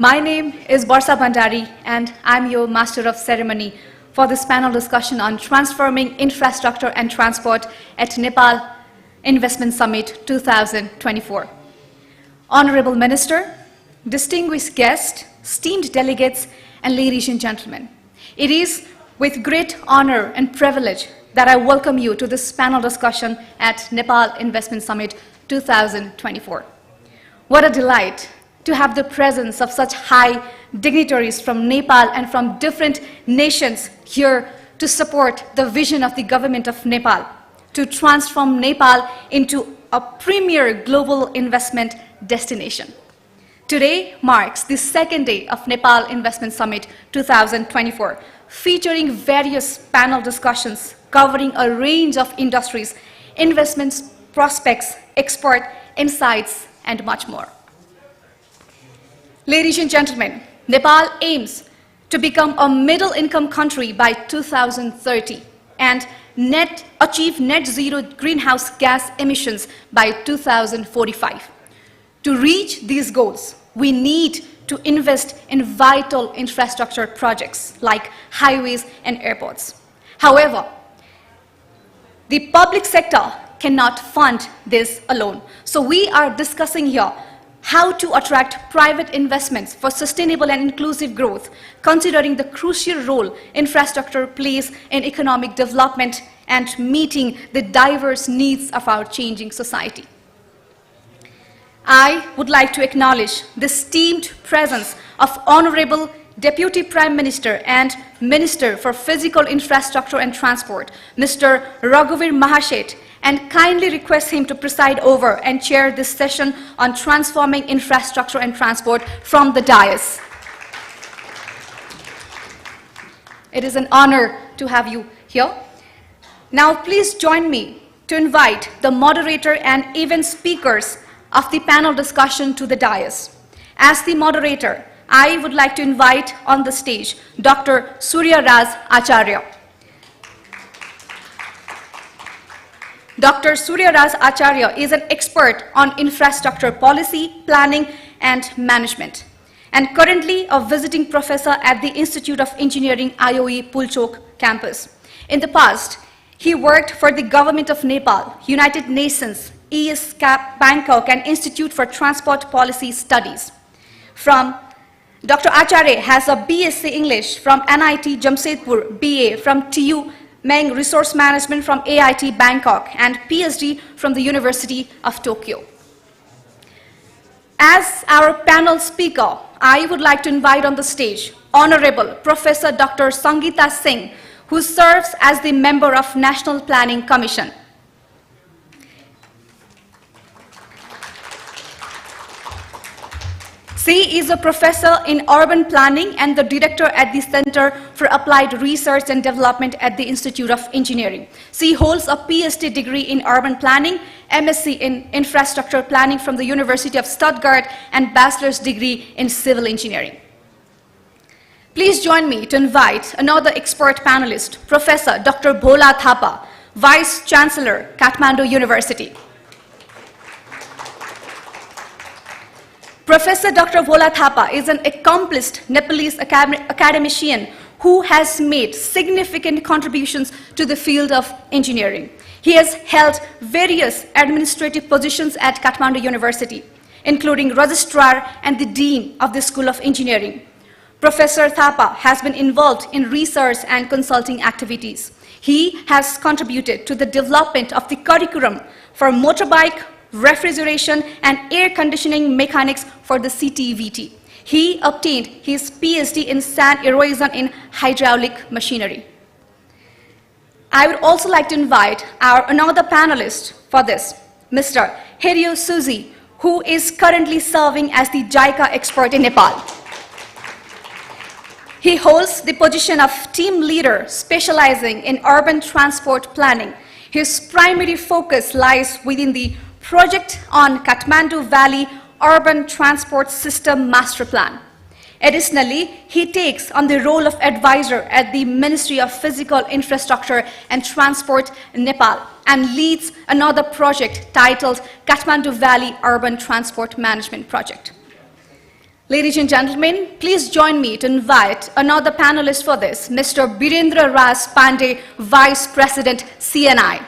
My name is Barsa Bhandari, and I'm your Master of Ceremony for this panel discussion on transforming infrastructure and transport at Nepal Investment Summit 2024. Honorable Minister, distinguished guests, esteemed delegates, and ladies and gentlemen, it is with great honor and privilege that I welcome you to this panel discussion at Nepal Investment Summit 2024. What a delight to have the presence of such high dignitaries from Nepal and from different nations here to support the vision of the government of Nepal to transform Nepal into a premier global investment destination. Today marks the second day of Nepal Investment Summit 2024, featuring various panel discussions covering a range of industries, investments, prospects, export, insights, and much more. Ladies and gentlemen, Nepal aims to become a middle-income country by 2030 and achieve net zero greenhouse gas emissions by 2045. To reach these goals, we need to invest in vital infrastructure projects like highways and airports. However, the public sector cannot fund this alone. So we are discussing here how to attract private investments for sustainable and inclusive growth, considering the crucial role infrastructure plays in economic development and meeting the diverse needs of our changing society. I would like to acknowledge the esteemed presence of Honorable Deputy Prime Minister and Minister for Physical Infrastructure and Transport, Mr. Raghuvir Mahashet, and kindly request him to preside over and chair this session on transforming infrastructure and transport from the dais. It is an honor to have you here. Now please join me to invite the moderator and event speakers of the panel discussion to the dais. As the moderator, I would like to invite on the stage Dr. Surya Raj Acharya. Dr. Surya Raj Acharya is an expert on infrastructure policy, planning, and management, and currently a visiting professor at the Institute of Engineering IOE Pulchok campus. In the past, he worked for the Government of Nepal, United Nations, ESCAP Bangkok, and Institute for Transport Policy Studies. Dr. Acharya has a BSc English from NIT Jamshedpur, BA from TU Meng Resource Management from AIT Bangkok, and PhD from the University of Tokyo. As our panel speaker, I would like to invite on the stage Honorable Professor Dr. Sangeeta Singh, who serves as the member of National Planning Commission. She is a professor in urban planning and the director at the Center for Applied Research and Development at the Institute of Engineering. She holds a PhD degree in urban planning, MSc in infrastructure planning from the University of Stuttgart, and bachelor's degree in civil engineering. Please join me to invite another expert panelist, Professor Dr. Bhola Thapa, Vice Chancellor, Kathmandu University. Professor Dr. Bhola Thapa is an accomplished Nepalese academician who has made significant contributions to the field of engineering. He has held various administrative positions at Kathmandu University, including registrar and the dean of the School of Engineering. Professor Thapa has been involved in research and consulting activities. He has contributed to the development of the curriculum for motorbike, refrigeration, and air conditioning mechanics for the CTVT. He obtained his PhD in sand erosion in hydraulic machinery. I would also like to invite another panelist for this, Mr. Hirio Suji, who is currently serving as the JICA expert in Nepal. He holds the position of team leader specializing in urban transport planning. His primary focus lies within the project on Kathmandu Valley Urban Transport System Master Plan. Additionally, he takes on the role of advisor at the Ministry of Physical Infrastructure and Transport in Nepal and leads another project titled Kathmandu Valley Urban Transport Management Project. Ladies and gentlemen, please join me to invite another panelist for this, Mr. Birendra Raj Pandey, Vice President, CNI.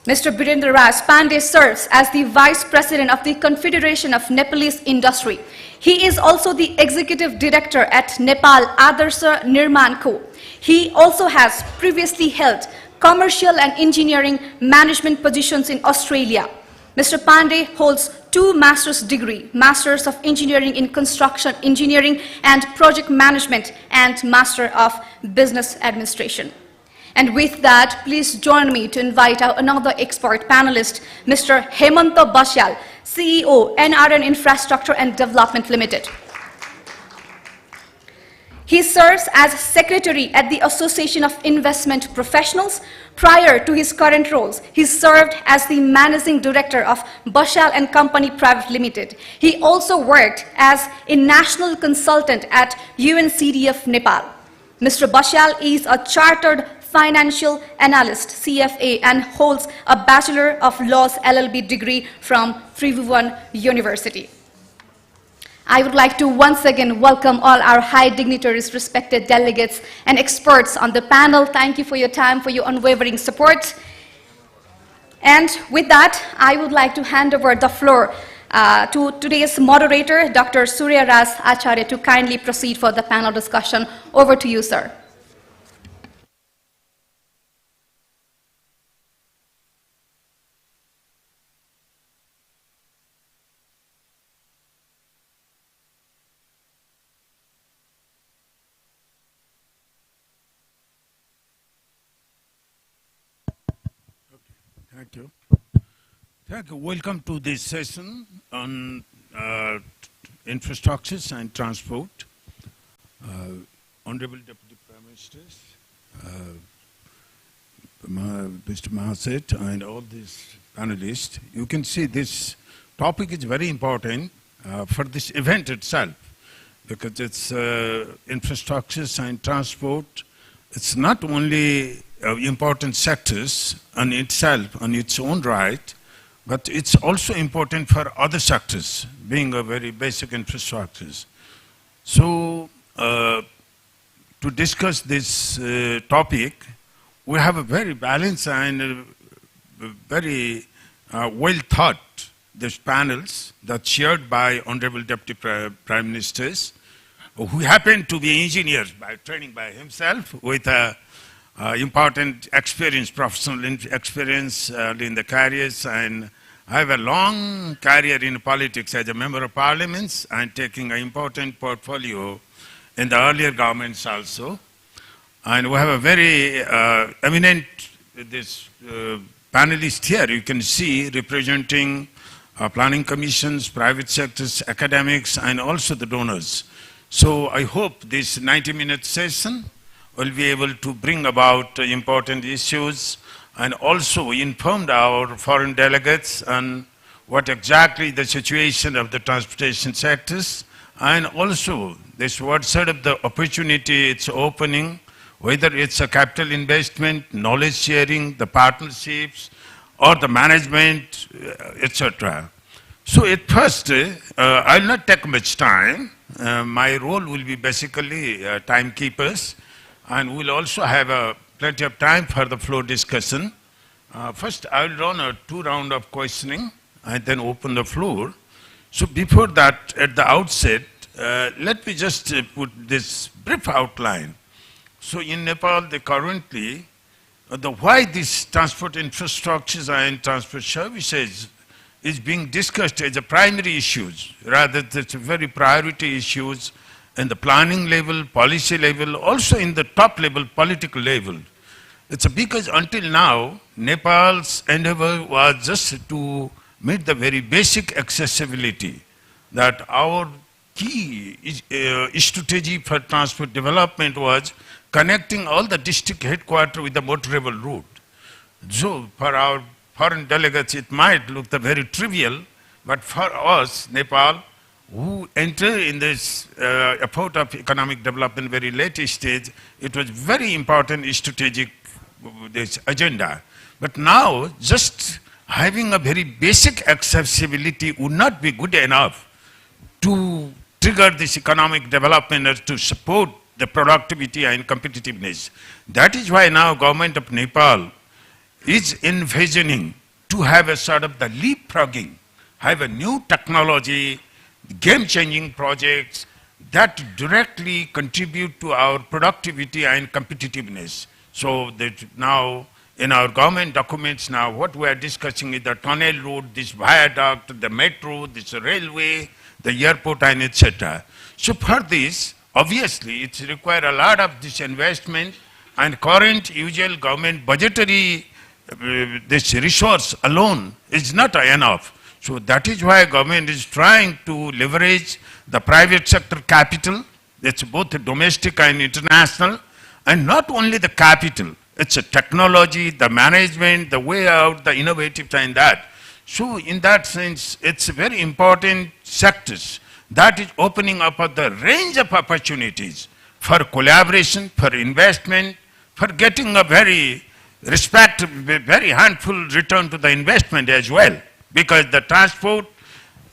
Mr. Birendra Raj Pandey serves as the Vice President of the Confederation of Nepalese Industry. He is also the Executive Director at Nepal Adarsha Nirman Co. He also has previously held commercial and engineering management positions in Australia. Mr. Pandey holds 2 master's degrees, Masters of Engineering in Construction Engineering and Project Management, and Master of Business Administration. And with that, please join me to invite our another expert panelist, Mr. Hemanta Basyal, CEO, NRN Infrastructure and Development Limited. He serves as Secretary at the Association of Investment Professionals. Prior to his current roles, he served as the Managing Director of Basyal and Company Private Limited. He also worked as a national consultant at UNCDF Nepal. Mr. Basyal is a Chartered Financial Analyst, CFA, and holds a Bachelor of Laws LLB degree from Tribhuvan University. I would like to once again welcome all our high dignitaries, respected delegates, and experts on the panel. Thank you for your time, for your unwavering support. And with that, I would like to hand over the floor to today's moderator, Dr. Surya Raj Acharya, to kindly proceed for the panel discussion. Over to you, sir. Thank you. Thank you. Welcome to this session on infrastructures and transport. Honorable Deputy Prime Ministers, Mr. Mahaset, and all these panelists, you can see this topic is very important for this event itself, because it's infrastructures and transport. It's not only important sectors on itself, on its own right, but it's also important for other sectors, being a very basic infrastructures. So, to discuss this topic, we have a very balanced and very well thought these panels that's chaired by Honorable Deputy Prime Ministers, who happen to be engineers by training by himself, with a important experience, professional experience in the careers, and I have a long career in politics as a member of parliaments and taking an important portfolio in the earlier governments also. And we have a very eminent panelist here, you can see, representing planning commissions, private sectors, academics, and also the donors. So I hope this 90-minute session will be able to bring about important issues and also inform our foreign delegates on what exactly the situation of the transportation sectors, and also this what sort of the opportunity it's opening, whether it's a capital investment, knowledge sharing, the partnerships, or the management, etc. So at first, I'll not take much time. My role will be basically timekeepers, and we'll also have plenty of time for the floor discussion. First, I'll run a 2 rounds of questioning and then open the floor. So before that, at the outset, let me just put this brief outline. So in Nepal, they currently, why these transport infrastructures and transport services is being discussed as a primary issues, rather than very priority issues in the planning level, policy level, also in the top level, political level. It's because until now, Nepal's endeavor was just to meet the very basic accessibility, that our key strategy for transport development was connecting all the district headquarters with the motorable route. So for our foreign delegates, it might look very trivial, but for us, Nepal, who enter in this effort of economic development very late stage, it was very important strategic this agenda. But now, just having a very basic accessibility would not be good enough to trigger this economic development or to support the productivity and competitiveness. That is why now government of Nepal is envisioning to have a sort of the leapfrogging, have a new technology, game-changing projects that directly contribute to our productivity and competitiveness. So that now in our government documents now, what we are discussing is the tunnel road, this viaduct, the metro, this railway, the airport and etc. So for this, obviously it requires a lot of this investment, and current usual government budgetary this resource alone is not enough. So that is why government is trying to leverage the private sector capital. It's both domestic and international, and not only the capital, it's a technology, the management, the way out, the innovative and that. So in that sense, it's very important sectors that is opening up the range of opportunities for collaboration, for investment, for getting a very very handful return to the investment as well. Because the transport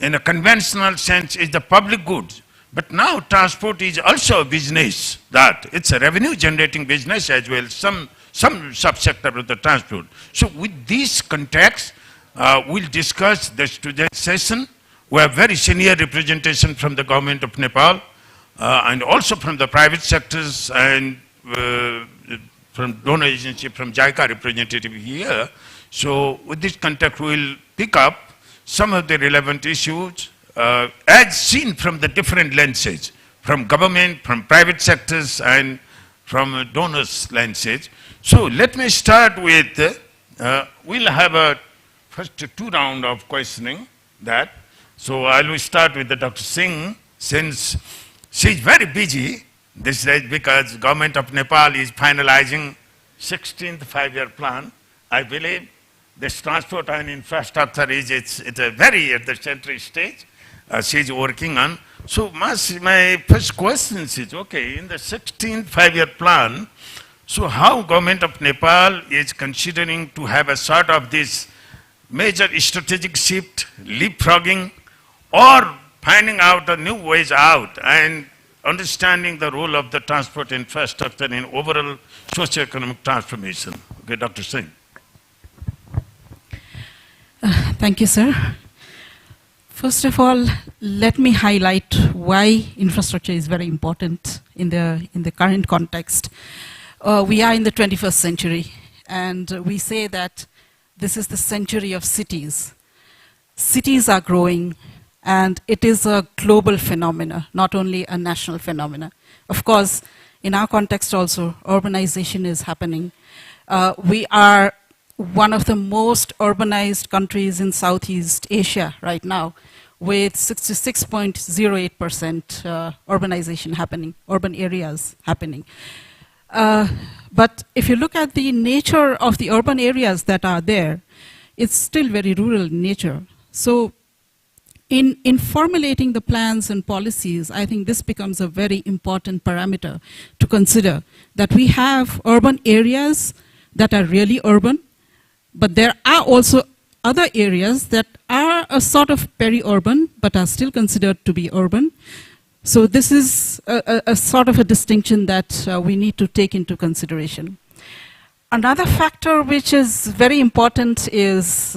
in a conventional sense is the public goods. But now transport is also a business, that it's a revenue generating business as well, some subsector of the transport. So with this context, we'll discuss this today's session. We have very senior representation from the government of Nepal and also from the private sectors and from donor agency, from JICA representative here. So with this context, we'll pick up some of the relevant issues as seen from the different lenses, from government, from private sectors, and from donors' lenses. So let me start with, we'll have a first two round of questioning that. So I will start with the Dr. Singh, since she's very busy this is because government of Nepal is finalizing 16th five-year plan. I believe this transport and infrastructure is it's a very at the central stage. She's working on. So my first question is, okay, in the 16th five-year plan, so how government of Nepal is considering to have a sort of this major strategic shift, leapfrogging, or finding out a new ways out and understanding the role of the transport infrastructure in overall socio-economic transformation. Okay, Dr. Singh. Thank you, sir. First of all, let me highlight why infrastructure is very important in the current context. We are in the 21st century, and we say that this is the century of cities. Cities are growing, and it is a global phenomena, not only a national phenomena. Of course, in our context also, urbanization is happening. We are one of the most urbanized countries in Southeast Asia right now, with 66.08% urbanization happening, urban areas happening. But if you look at the nature of the urban areas that are there, it's still very rural in nature. So in formulating the plans and policies, I think this becomes a very important parameter to consider, that we have urban areas that are really urban, but there are also other areas that are a sort of peri-urban, but are still considered to be urban. So this is a sort of a distinction that we need to take into consideration. Another factor which is very important is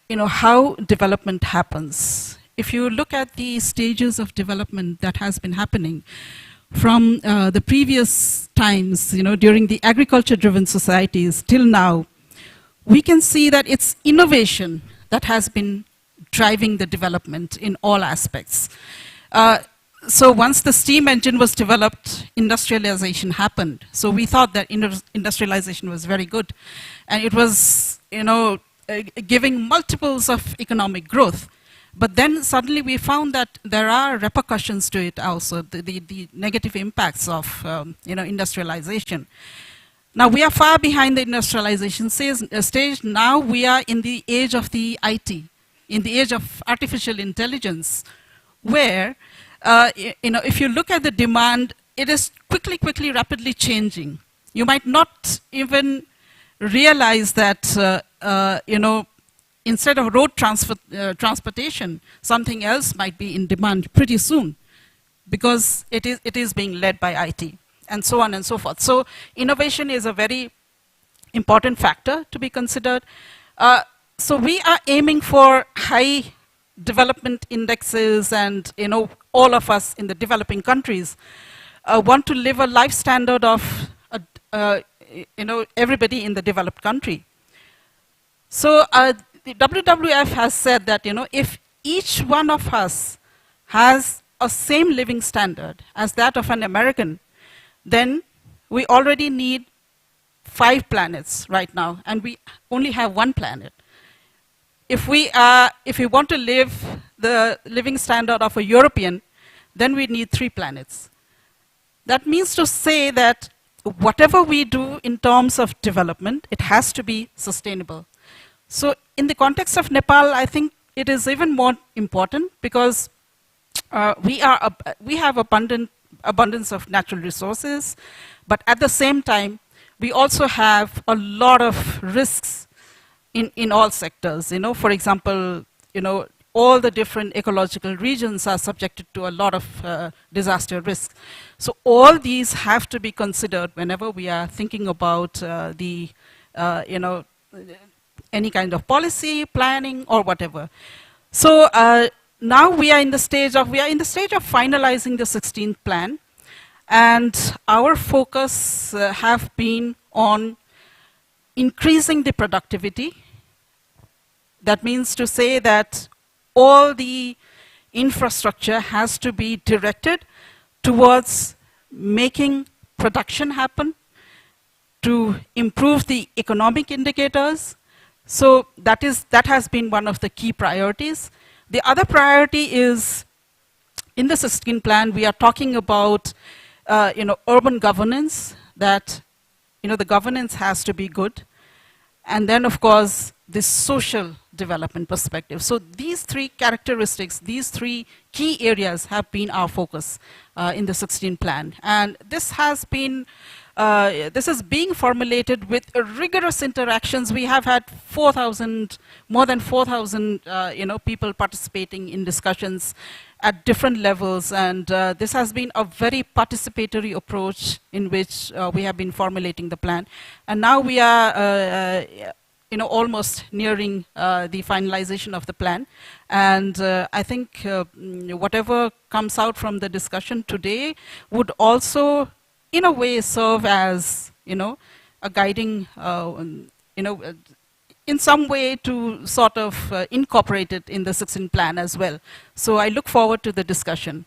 how development happens. If you look at the stages of development that has been happening from the previous times, during the agriculture-driven societies till now, we can see that it's innovation that has been driving the development in all aspects. So once the steam engine was developed, industrialization happened. So we thought that industrialization was very good. And it was, giving multiples of economic growth. But then suddenly we found that there are repercussions to it also, the negative impacts of industrialization. Now we are far behind the industrialization stage. Now we are in the age of the IT, in the age of artificial intelligence, where if you look at the demand, it is quickly, rapidly changing. You might not even realize that, instead of road transportation, something else might be in demand pretty soon, because it is being led by IT, and so on and so forth. So innovation is a very important factor to be considered. So we are aiming for high development indexes, and all of us in the developing countries want to live a life standard of everybody in the developed country. So the WWF has said that if each one of us has a same living standard as that of an American, then we already need 5 planets right now, and we only have 1 planet. If we want to live the living standard of a European, then we need 3 planets. That means to say that whatever we do in terms of development, it has to be sustainable. So in the context of Nepal, I think it is even more important, because we have abundance of natural resources, but at the same time, we also have a lot of risks in all sectors. For example, all the different ecological regions are subjected to a lot of disaster risks. So all these have to be considered whenever we are thinking about any kind of policy, planning, or whatever. So now we are in the stage of finalizing the 16th plan, and our focus have been on increasing the productivity. That means to say that all the infrastructure has to be directed towards making production happen, to improve the economic indicators. So that has been one of the key priorities. The other priority is, in the 16 plan, we are talking about urban governance, that the governance has to be good. And then, of course, the social development perspective. So these 3 characteristics, these 3 key areas have been our focus in the 16 plan. And this is being formulated with rigorous interactions. We have had more than 4,000 people participating in discussions at different levels, and this has been a very participatory approach in which we have been formulating the plan. And now we are almost nearing the finalization of the plan. And I think whatever comes out from the discussion today would also, in a way, serve as a guiding, in some way to sort of incorporate it in the 16th plan as well. So I look forward to the discussion.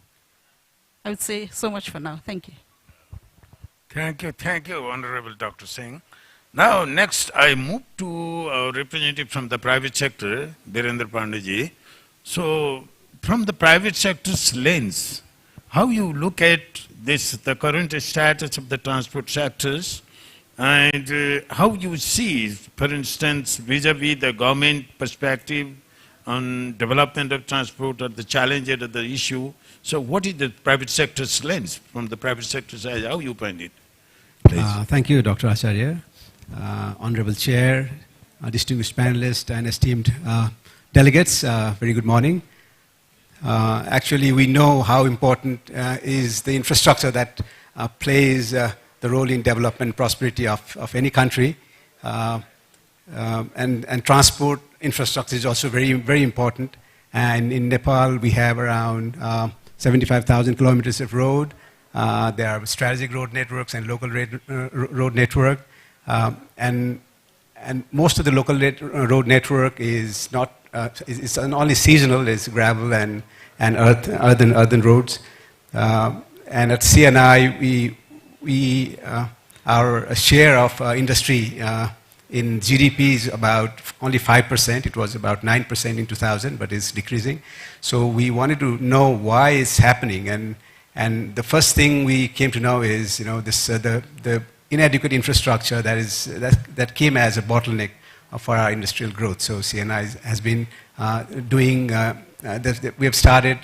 I would say so much for now. Thank you. Thank you, Honorable Dr. Singh. Now, next I move to a representative from the private sector, Birendra Pandey. So, from the private sector's lens, how you look at this, the current status of the transport sectors, and how you see, for instance, vis-a-vis the government perspective on development of transport, or the challenge or the issue. So what is the private sector's lens from the private sector side? How you find it? Thank you, Dr. Acharya. Honorable Chair, distinguished panelists, and esteemed delegates, very good morning. Actually, we know how important is the infrastructure that plays the role in development and prosperity of any country. And transport infrastructure is also very, very important. And in Nepal, we have around 75,000 kilometers of road. There are strategic road networks and local road network. And most of the local road network is not, it's only seasonal, it's gravel and earthen roads. And at CNI, our share of industry in GDP is about only 5%. It was about 9% in 2000, but it's decreasing. So we wanted to know why it's happening. And the first thing we came to know is, this, the inadequate infrastructure that came as a bottleneck for our industrial growth. So CNI has been doing, we have started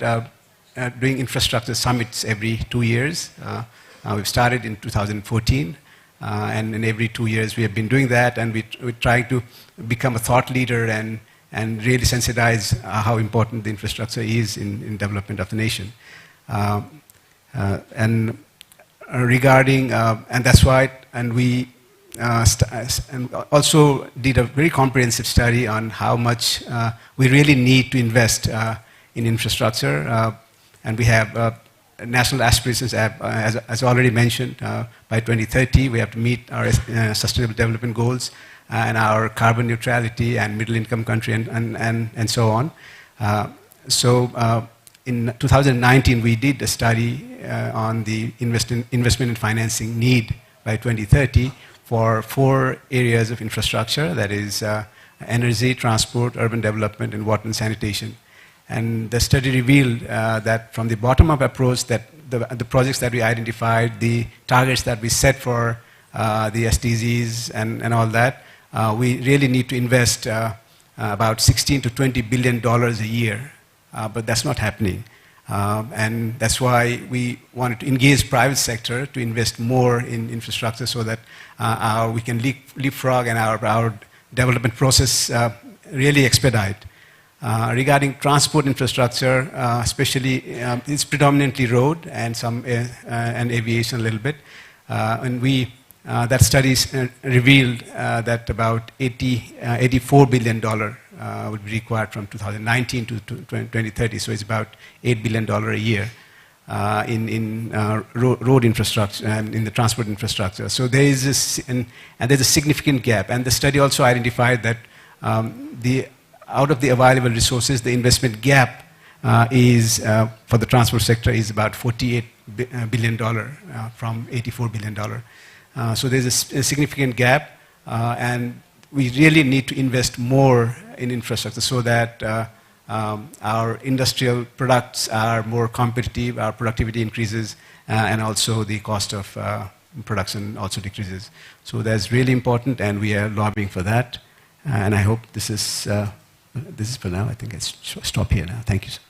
doing infrastructure summits every 2 years. We've started in 2014, and every 2 years we have been doing that, and we try to become a thought leader and really sensitize how important the infrastructure is in development of the nation. And regarding, and that's why, and we and also did a very comprehensive study on how much we really need to invest in infrastructure. And we have national aspirations, as already mentioned, by 2030 we have to meet our sustainable development goals and our carbon neutrality and middle income country and so on. In 2019 we did a study on the investment and financing need by 2030 for 4 areas of infrastructure, that is energy, transport, urban development, and water and sanitation. And the study revealed that from the bottom-up approach, that the projects that we identified, the targets that we set for the SDGs and all that, we really need to invest about $16 to $20 billion a year, but that's not happening. And that's why we wanted to engage private sector to invest more in infrastructure so that we can leapfrog and our development process really expedite. Regarding transport infrastructure, especially, it's predominantly road and and aviation a little bit. And that studies revealed that about $84 billion would be required from 2019 to 2030. So it's about $8 billion a year in road infrastructure and in the transport infrastructure. So there is there's a significant gap. And the study also identified that out of the available resources, the investment gap is for the transport sector is about $48 billion from $84 billion. So there's a significant gap, and we really need to invest more in infrastructure so that our industrial products are more competitive, our productivity increases, and also the cost of production also decreases. So that's really important, and we are lobbying for that. And I hope this is for now. I think I'll stop here now. Thank you, sir.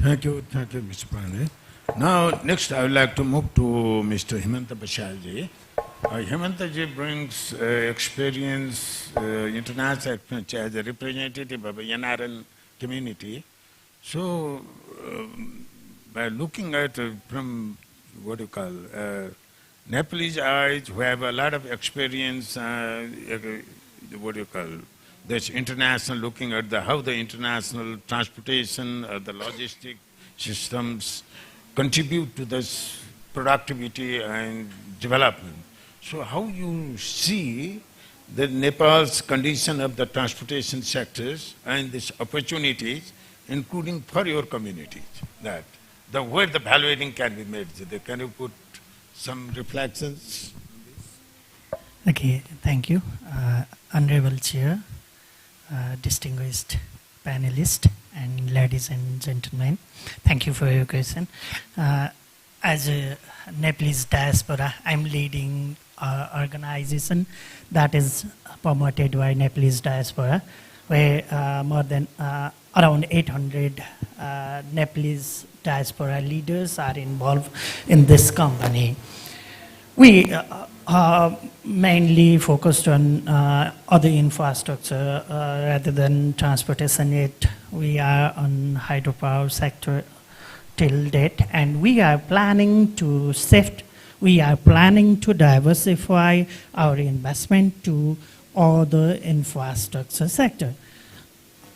Thank you, Mr. Pandey. Now, next I would like to move to Mr. Hemanta Bashar-ji. Hemanta-ji brings experience, international experience as a representative of the NRL community. So, by looking at from what you call Nepalese eyes, who have a lot of experience, what do you call, this international, looking at how the international transportation, the logistic systems contribute to this productivity and development. So how you see the Nepal's condition of the transportation sectors and these opportunities, including for your communities, that where the valuating can be made. Can you put some reflections? Okay, thank you. Honorable Chair, distinguished panelists, and ladies and gentlemen, thank you for your question. As a Nepalese diaspora, I'm leading an organization that is promoted by Nepalese diaspora, where more than around 800 Nepalese diaspora leaders are involved in this company. We mainly focused on other infrastructure rather than transportation yet. We are on hydropower sector till date, and we are planning to shift, we are planning to diversify our investment to other infrastructure sector.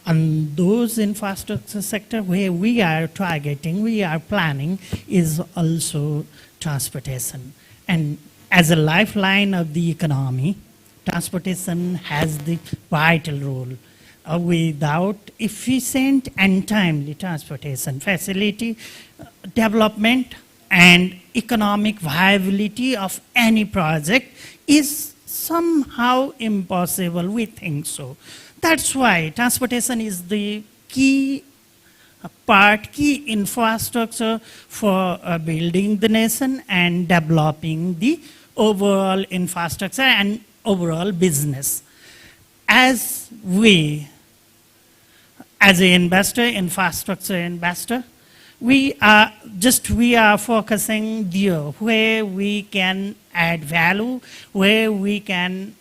And those infrastructure sector where we are targeting, we are planning is also transportation. And as a lifeline of the economy, transportation has the vital role. Without efficient and timely transportation facility, development and economic viability of any project is somehow impossible, we think so. That's why transportation is the key part, key infrastructure for building the nation and developing the overall infrastructure and overall business. As we, as an investor, infrastructure investor, we are focusing there where we can add value, where we can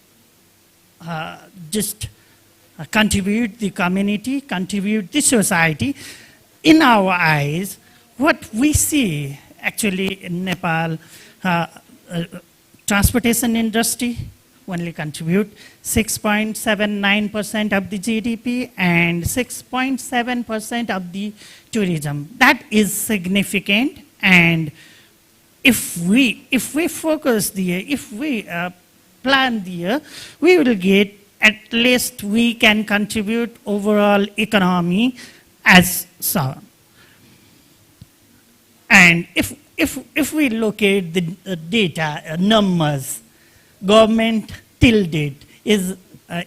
contribute the community, contribute the society. In our eyes, what we see actually in Nepal, transportation industry only contribute 6.79% of the GDP and 6.7% of the tourism. That is significant, and if we focus there, if we plan there, we will get at least we can contribute overall economy as so. And if we look at the data, numbers, government till date is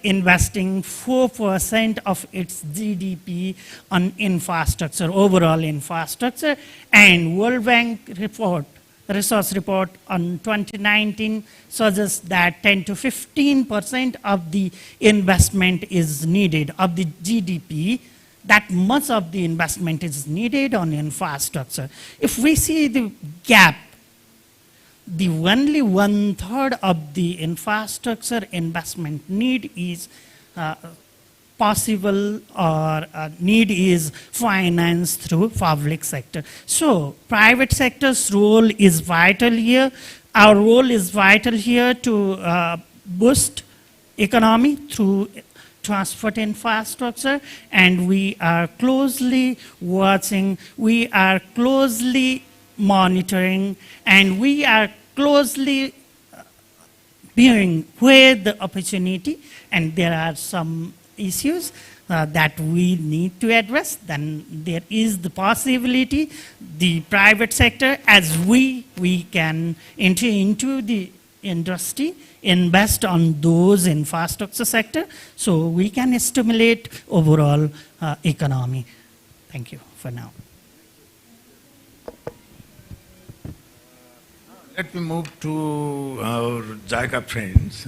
investing 4% of its GDP on infrastructure, overall infrastructure, and World Bank resource report on 2019 suggests that 10 to 15% of the investment is needed of the GDP. That much of the investment is needed on infrastructure. If we see the gap, the only 1/3 of the infrastructure investment need is possible or need is financed through public sector. So private sector's role is vital here. Our role is vital here to boost economy through transport infrastructure, and we are closely watching, we are closely monitoring, and we are closely viewing where the opportunity, and there are some issues that we need to address. Then there is the possibility the private sector, as we can enter into the industry, invest on those infrastructure sector, so we can stimulate overall economy. Thank you for now. Let me move to our JICA friends,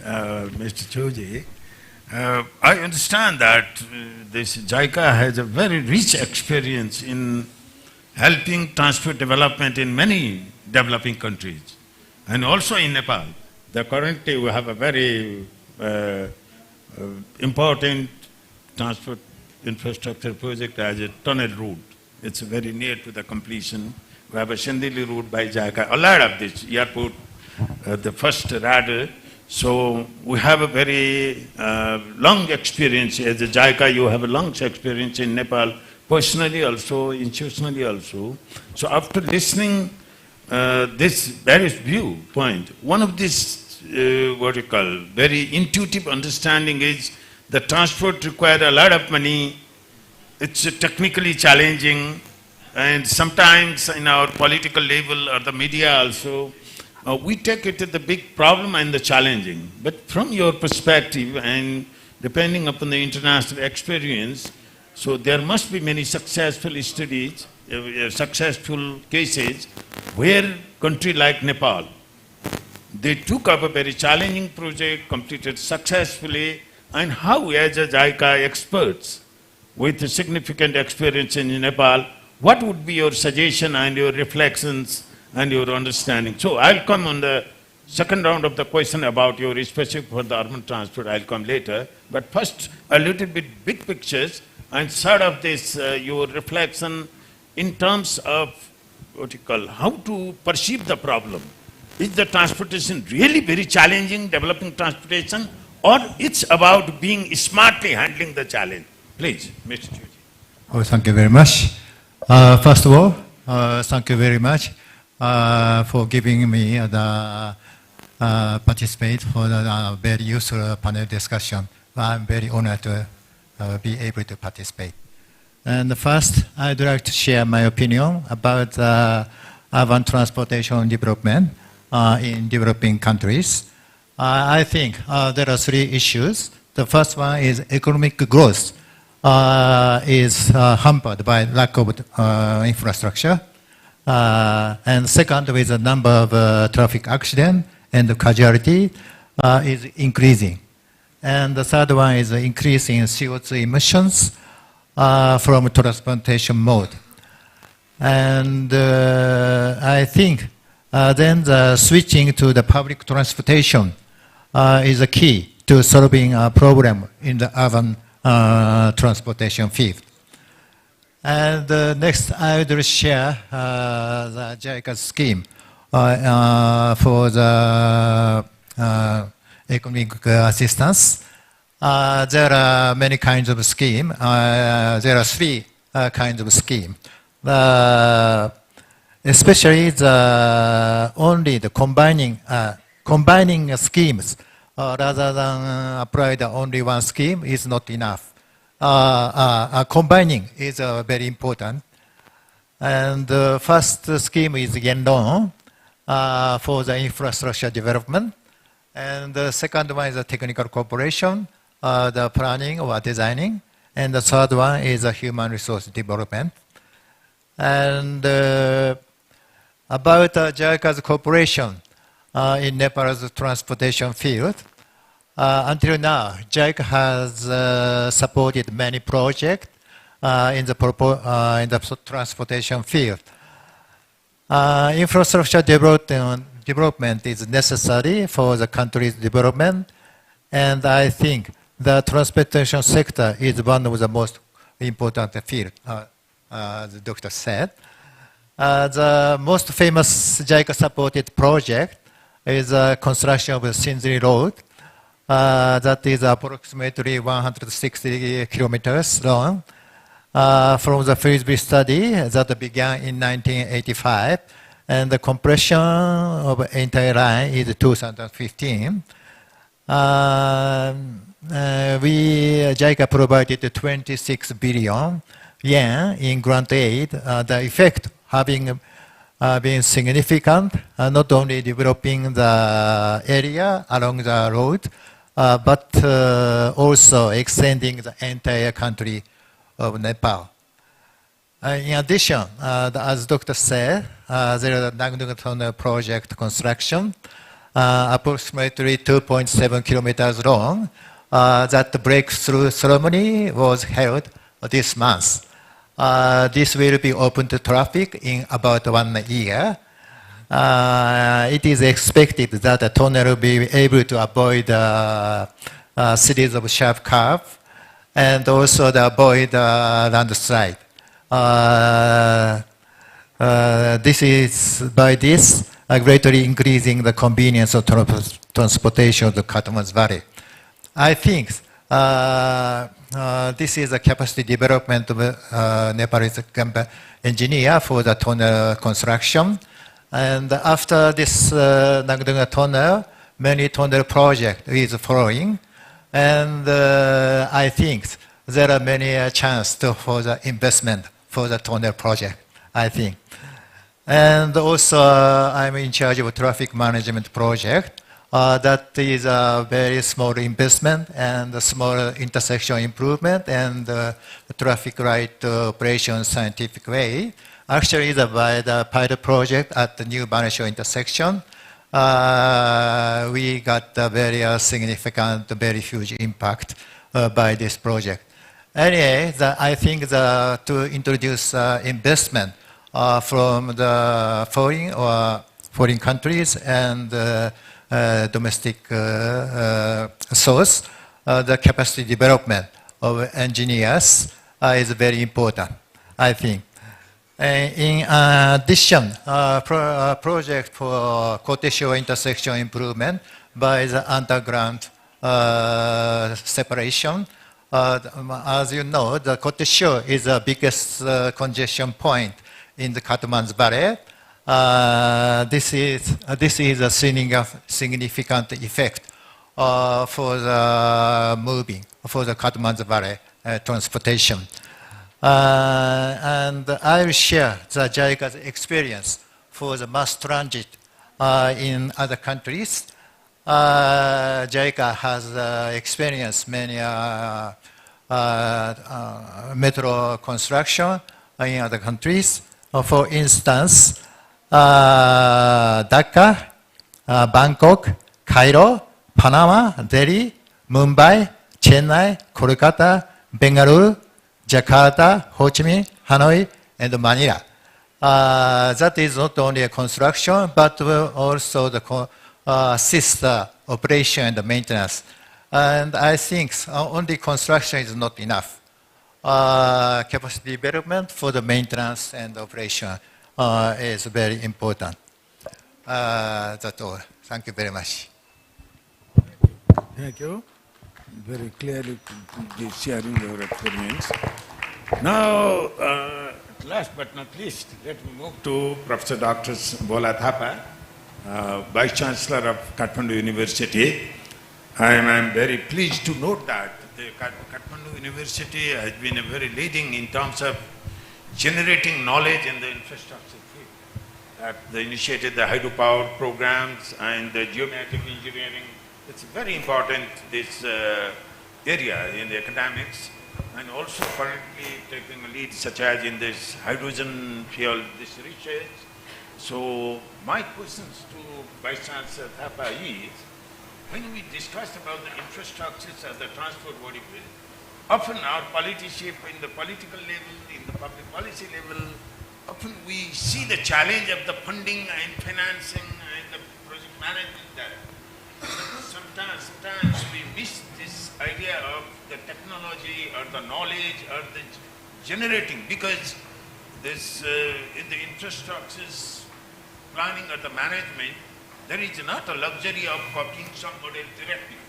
Mr. Choji. I understand that this JICA has a very rich experience in helping transport development in many developing countries, and also in Nepal. Currently we have a very important transport infrastructure project as a tunnel route. It's very near to the completion. We have a Shandili route by JICA, a lot of this airport, the first radar. So we have a very long experience as a JICA. You have a long experience in Nepal, personally also, institutionally also. So after listening this various viewpoint, one of this very intuitive understanding is the transport requires a lot of money. It's technically challenging, and sometimes in our political level or the media also, we take it as the big problem and the challenging. But from your perspective and depending upon the international experience, so there must be many successful studies, successful cases where country like Nepal, they took up a very challenging project, completed successfully, and how as a JICA experts with a significant experience in Nepal, what would be your suggestion and your reflections and your understanding? So I'll come on the second round of the question about your specific for the urban transport, I'll come later. But first, a little bit big pictures, and sort of this, your reflection in terms of how to perceive the problem. Is the transportation really very challenging, developing transportation, or it's about being smartly handling the challenge? Please, Mr. Choji. Oh, thank you very much. First of all, thank you very much for giving me the participate for the very useful panel discussion. I'm very honored to be able to participate. And first, I'd like to share my opinion about urban transportation development in developing countries. I think there are three issues. The first one is economic growth is hampered by lack of infrastructure. And second, with the number of traffic accidents and the casualty is increasing. And the third one is increasing CO2 emissions from transportation mode. And I think then the switching to the public transportation is a key to solving a problem in the urban transportation field. And next, I will share the JICA scheme for the economic assistance. There are many kinds of scheme. There are three kinds of scheme. Especially only the combining schemes rather than apply the only one scheme is not enough. Combining is very important. And the first scheme is yen loan for the infrastructure development. And the second one is the technical cooperation, the planning or designing. And the third one is the human resource development. And about JICA's cooperation in Nepal's transportation field, until now, JICA has supported many projects in the transportation field. Infrastructure development is necessary for the country's development, and I think the transportation sector is one of the most important fields, as the doctor said. The most famous JICA-supported project is the construction of the Sindri Road. That is approximately 160 kilometers long. From the feasibility study that began in 1985, and the completion of the entire line is 2015. JICA provided 26 billion yen in grant aid. The effect having been significant, not only developing the area along the road, but also extending the entire country of Nepal. In addition, as Dr. said, there is a Nagdunga Tunnel project construction, approximately 2.7 kilometers long. That breakthrough ceremony was held this month. This will be open to traffic in about 1 year. It is expected that the tunnel will be able to avoid a series of sharp curves and also to avoid landslide. This is by this greatly increasing the convenience of transportation of the Kathmandu Valley. I think this is a capacity development of Nepalese engineer for the tunnel construction. And after this Nagdunga tunnel, many tunnel project is following. And I think there are many chances for the investment for the tunnel project, I think. And also, I'm in charge of a traffic management project. That is a very small investment and a small intersection improvement and traffic light operation scientific way. Actually, by the pilot project at the new Banesho intersection, we got a very significant, very huge impact by this project. Anyway, I think to introduce investment from the foreign countries and domestic source, the capacity development of engineers is very important, I think. In addition, project for Koteshio intersection improvement by the underground separation. As you know, the Koteshio is the biggest congestion point in the Kathmandu Valley. This is a significant effect for the moving, for the Kathmandu Valley transportation. And I will share the JICA's experience for the mass transit in other countries. JICA has experienced many metro construction in other countries. For instance, Dhaka, Bangkok, Cairo, Panama, Delhi, Mumbai, Chennai, Kolkata, Bengaluru, Jakarta, Ho Chi Minh, Hanoi, and Manila. That is not only a construction, but will also assist the operation and the maintenance. And I think only construction is not enough. Capacity development for the maintenance and operation is very important. That's all. Thank you very much. Thank you. Very clearly sharing your experience. Now, last but not least, let me move to Professor Dr. Bola Thapa, Vice Chancellor of Kathmandu University. I am very pleased to note that the Kathmandu University has been very leading in terms of generating knowledge in the infrastructure field. They initiated the hydropower programs and the geometric engineering. It's very important, this area in the academics, and also currently taking a lead such as in this hydrogen fuel, this research. So my questions to Vice Chancellor Thapa is, when we discuss about the infrastructures of the transport vertical, often our politicians in the political level, in the public policy level, often we see the challenge of the funding and financing and the project management there. Sometimes we miss this idea of the technology or the knowledge or the generating, because this in the infrastructures planning or the management, there is not a luxury of copying some model directly,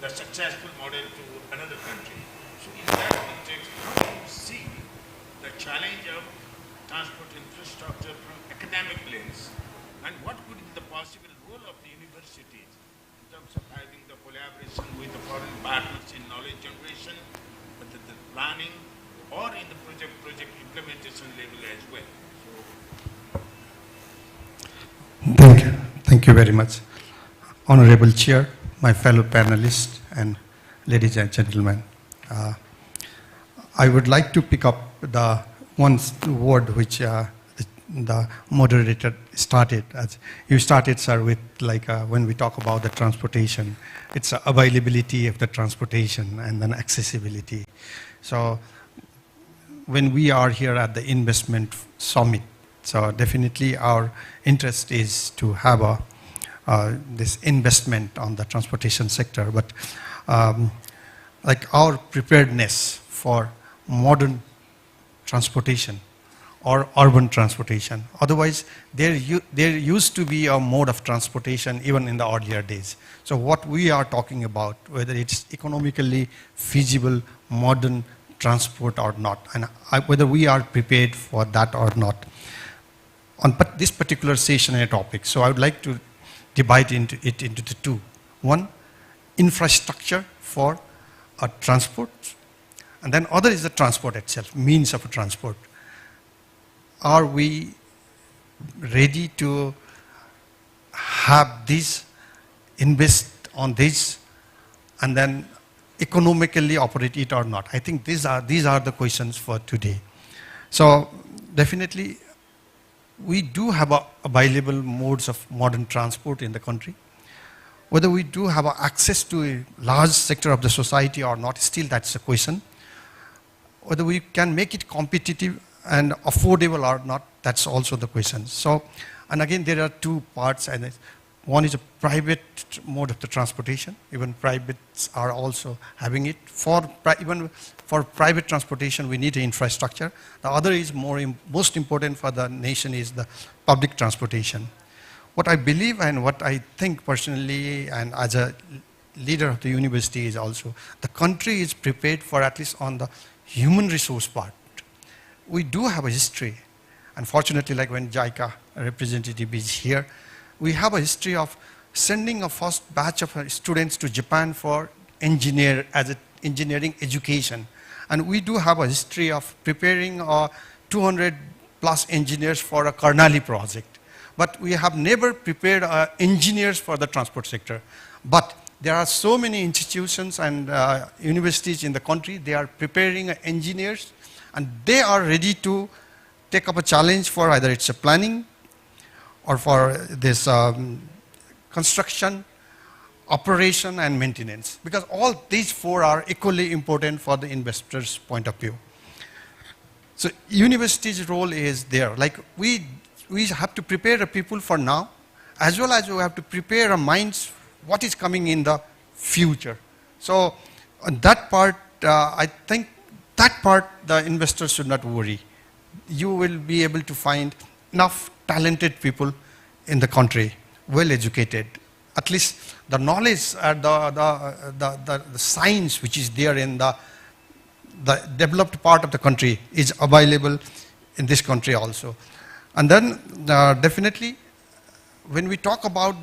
the successful model to another country. So in that context, how do you see the challenge of transport infrastructure from academic lens, and what could be the possible role of the universities in terms of having the collaboration with the foreign partners in knowledge generation, whether the planning or in the project implementation level as well? Thank you very much. Honorable Chair, my fellow panelists, and ladies and gentlemen. I would like to pick up the one word which the moderator started. As you started, sir, with when we talk about the transportation, it's availability of the transportation and then accessibility. So when we are here at the investment summit, so definitely our interest is to have this investment on the transportation sector, but our preparedness for modern transportation or urban transportation. Otherwise, there used to be a mode of transportation even in the earlier days. So what we are talking about, whether it's economically feasible modern transport or not, and whether we are prepared for that or not. On this particular session and topic, so I would like to divide it into the two. One, infrastructure for transport, and then other is the transport itself, means of transport. Are we ready to have this, invest on this, and then economically operate it or not? I think these are the questions for today. So definitely, we do have available modes of modern transport in the country. Whether we do have access to a large sector of the society or not, still that's a question. Whether we can make it competitive and affordable or not, that's also the question. So, and again, there are two parts, and one is a private mode of the transportation. Even privates are also having it. Even for private transportation, we need infrastructure. The other is most important for the nation is the public transportation. What I believe and what I think personally, and as a leader of the university, is also the country is prepared for, at least on the human resource part. We do have a history. Unfortunately, like when JICA representative is here, we have a history of sending a first batch of students to Japan for engineering education. And we do have a history of preparing 200 plus engineers for a Karnali project. But we have never prepared engineers for the transport sector. But there are so many institutions and universities in the country, they are preparing engineers, and they are ready to take up a challenge for either it's a planning or for this construction, operation and maintenance, because all these four are equally important for the investor's point of view. So university's role is there. Like we have to prepare the people for now, as well as we have to prepare our minds what is coming in the future. So on that part, I think that part the investors should not worry. You will be able to find enough talented people in the country, well educated. At least the knowledge, the science which is there in the developed part of the country is available in this country also. And then definitely when we talk about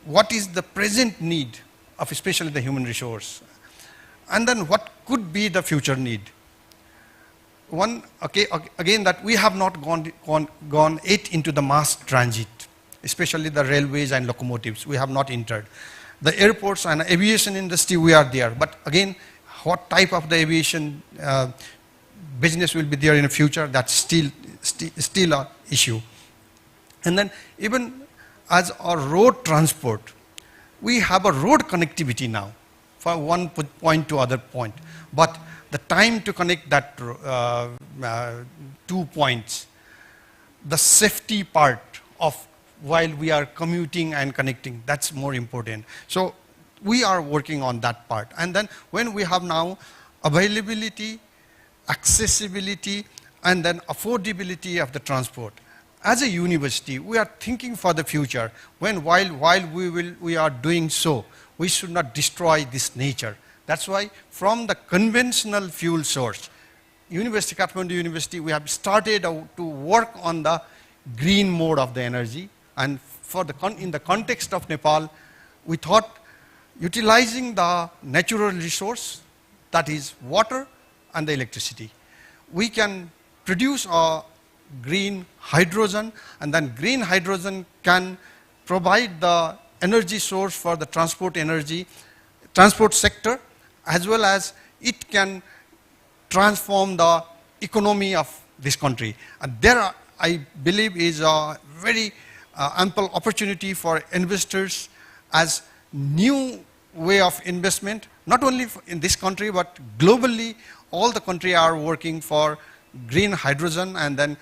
what is the present need of especially the human resource, and then what could be the future need. One, again that we have not gone yet into the mass transit, especially the railways and locomotives. We have not entered. The airports and aviation industry, we are there. But again, what type of the aviation business will be there in the future, that's still an issue. And then even as a road transport, we have a road connectivity now from one point to other point. But the time to connect that 2 points, the safety part of while we are commuting and connecting, that's more important. So we are working on that part. And then when we have now availability, accessibility, and then affordability of the transport, as a university, we are thinking for the future. While we are doing so, we should not destroy this nature. That's why from the conventional fuel source, Kathmandu University, we have started to work on the green mode of the energy. And in the context of Nepal, we thought utilizing the natural resource, that is water and the electricity, we can produce a green hydrogen, and then green hydrogen can provide the energy source for the transport sector, as well as it can transform the economy of this country. And there, I believe, is a very ample opportunity for investors as new way of investment, not only in this country, but globally, all the countries are working for green hydrogen, and then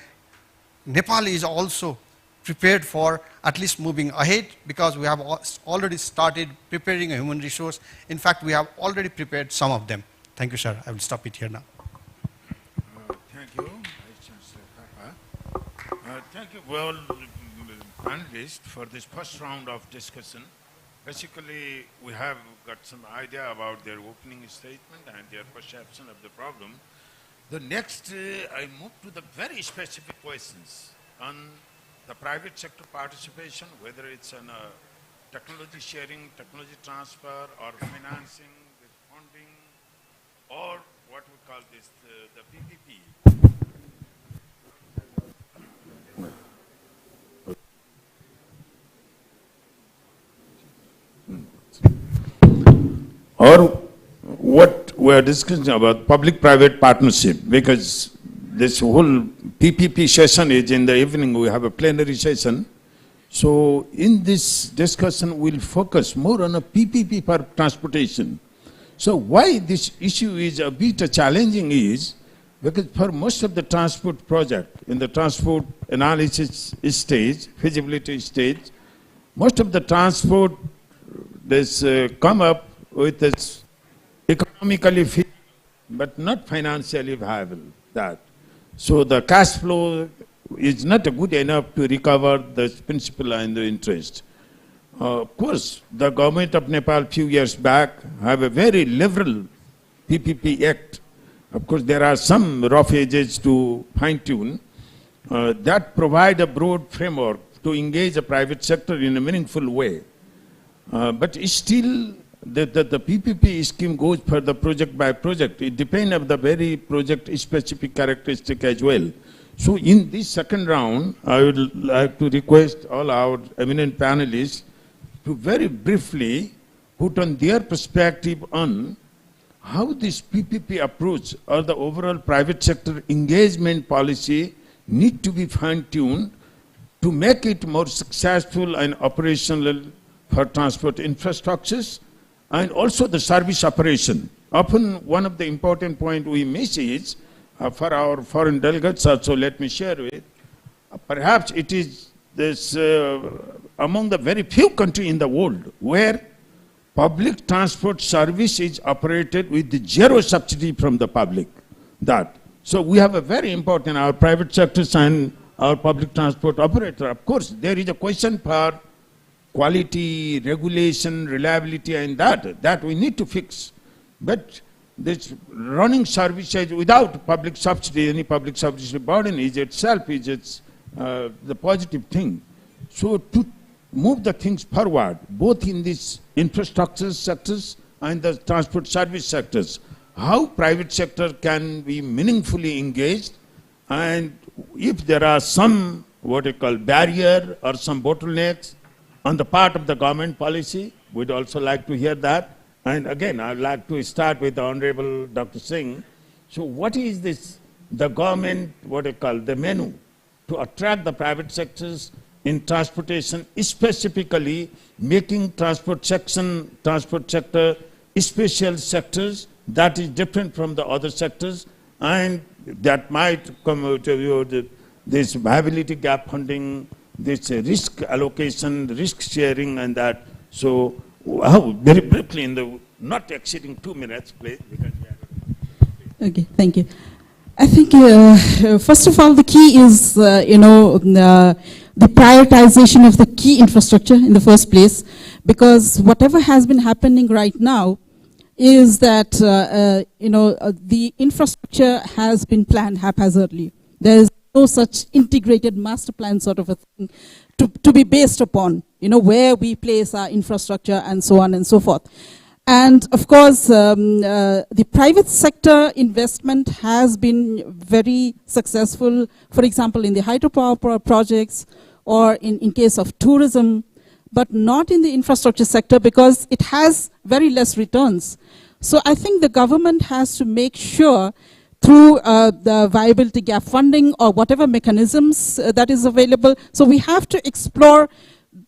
Nepal is also prepared for at least moving ahead, because we have already started preparing a human resource. In fact, we have already prepared some of them. Thank you, sir. I will stop it here now. Thank you, Vice Chancellor Papa. Thank you, well, panelists, for this first round of discussion. Basically, we have got some idea about their opening statement and their perception of the problem. The next, I move to the very specific questions on the private sector participation, whether it's on technology sharing, technology transfer, or financing, with funding, or what we call this, the PPP. Or what we are discussing about public-private partnership, because this whole PPP session is in the evening, we have a plenary session. So in this discussion, we'll focus more on a PPP for transportation. So why this issue is a bit challenging is, because for most of the transport project, in the transport analysis stage, feasibility stage, most of the transport, this come up with its economically feasible, but not financially viable, that. So the cash flow is not good enough to recover the principal and the interest. Of course, the government of Nepal few years back have a very liberal PPP Act. Of course, there are some rough edges to fine-tune that provide a broad framework to engage the private sector in a meaningful way. But still, the PPP scheme goes for the project by project. It depends on the very project-specific characteristic as well. So in this second round, I would like to request all our eminent panelists to very briefly put on their perspective on how this PPP approach or the overall private sector engagement policy need to be fine-tuned to make it more successful and operational for transport infrastructures and also the service operation. Often one of the important points we miss is for our foreign delegates also, let me share with. Perhaps it is this among the very few countries in the world where public transport service is operated with the zero subsidy from the public. So we have a very important, our private sectors and our public transport operator. Of course, there is a question for quality, regulation, reliability, and that we need to fix. But this running services without public subsidy, any public subsidy burden is itself the positive thing. So to move the things forward, both in these infrastructure sectors and the transport service sectors, how private sector can be meaningfully engaged, and if there are some what you call barrier or some bottlenecks on the part of the government policy, we'd also like to hear that. And again, I'd like to start with the Honorable Dr. Singh. So what is this, the government, what you call the menu to attract the private sectors in transportation, specifically making transport sector special sectors that is different from the other sectors, and that might come to this viability gap funding, this risk allocation, risk sharing, and that. So, very briefly, in the not exceeding 2 minutes, please. Okay, thank you. I think first of all, the key is the prioritization of the key infrastructure in the first place, because whatever has been happening right now is that the infrastructure has been planned haphazardly. There is no such integrated master plan sort of a thing to be based upon, where we place our infrastructure and so on and so forth. And of course, the private sector investment has been very successful, for example, in the hydropower projects or in case of tourism, but not in the infrastructure sector because it has very less returns. So I think the government has to make sure through the viability gap funding or whatever mechanisms that is available. So we have to explore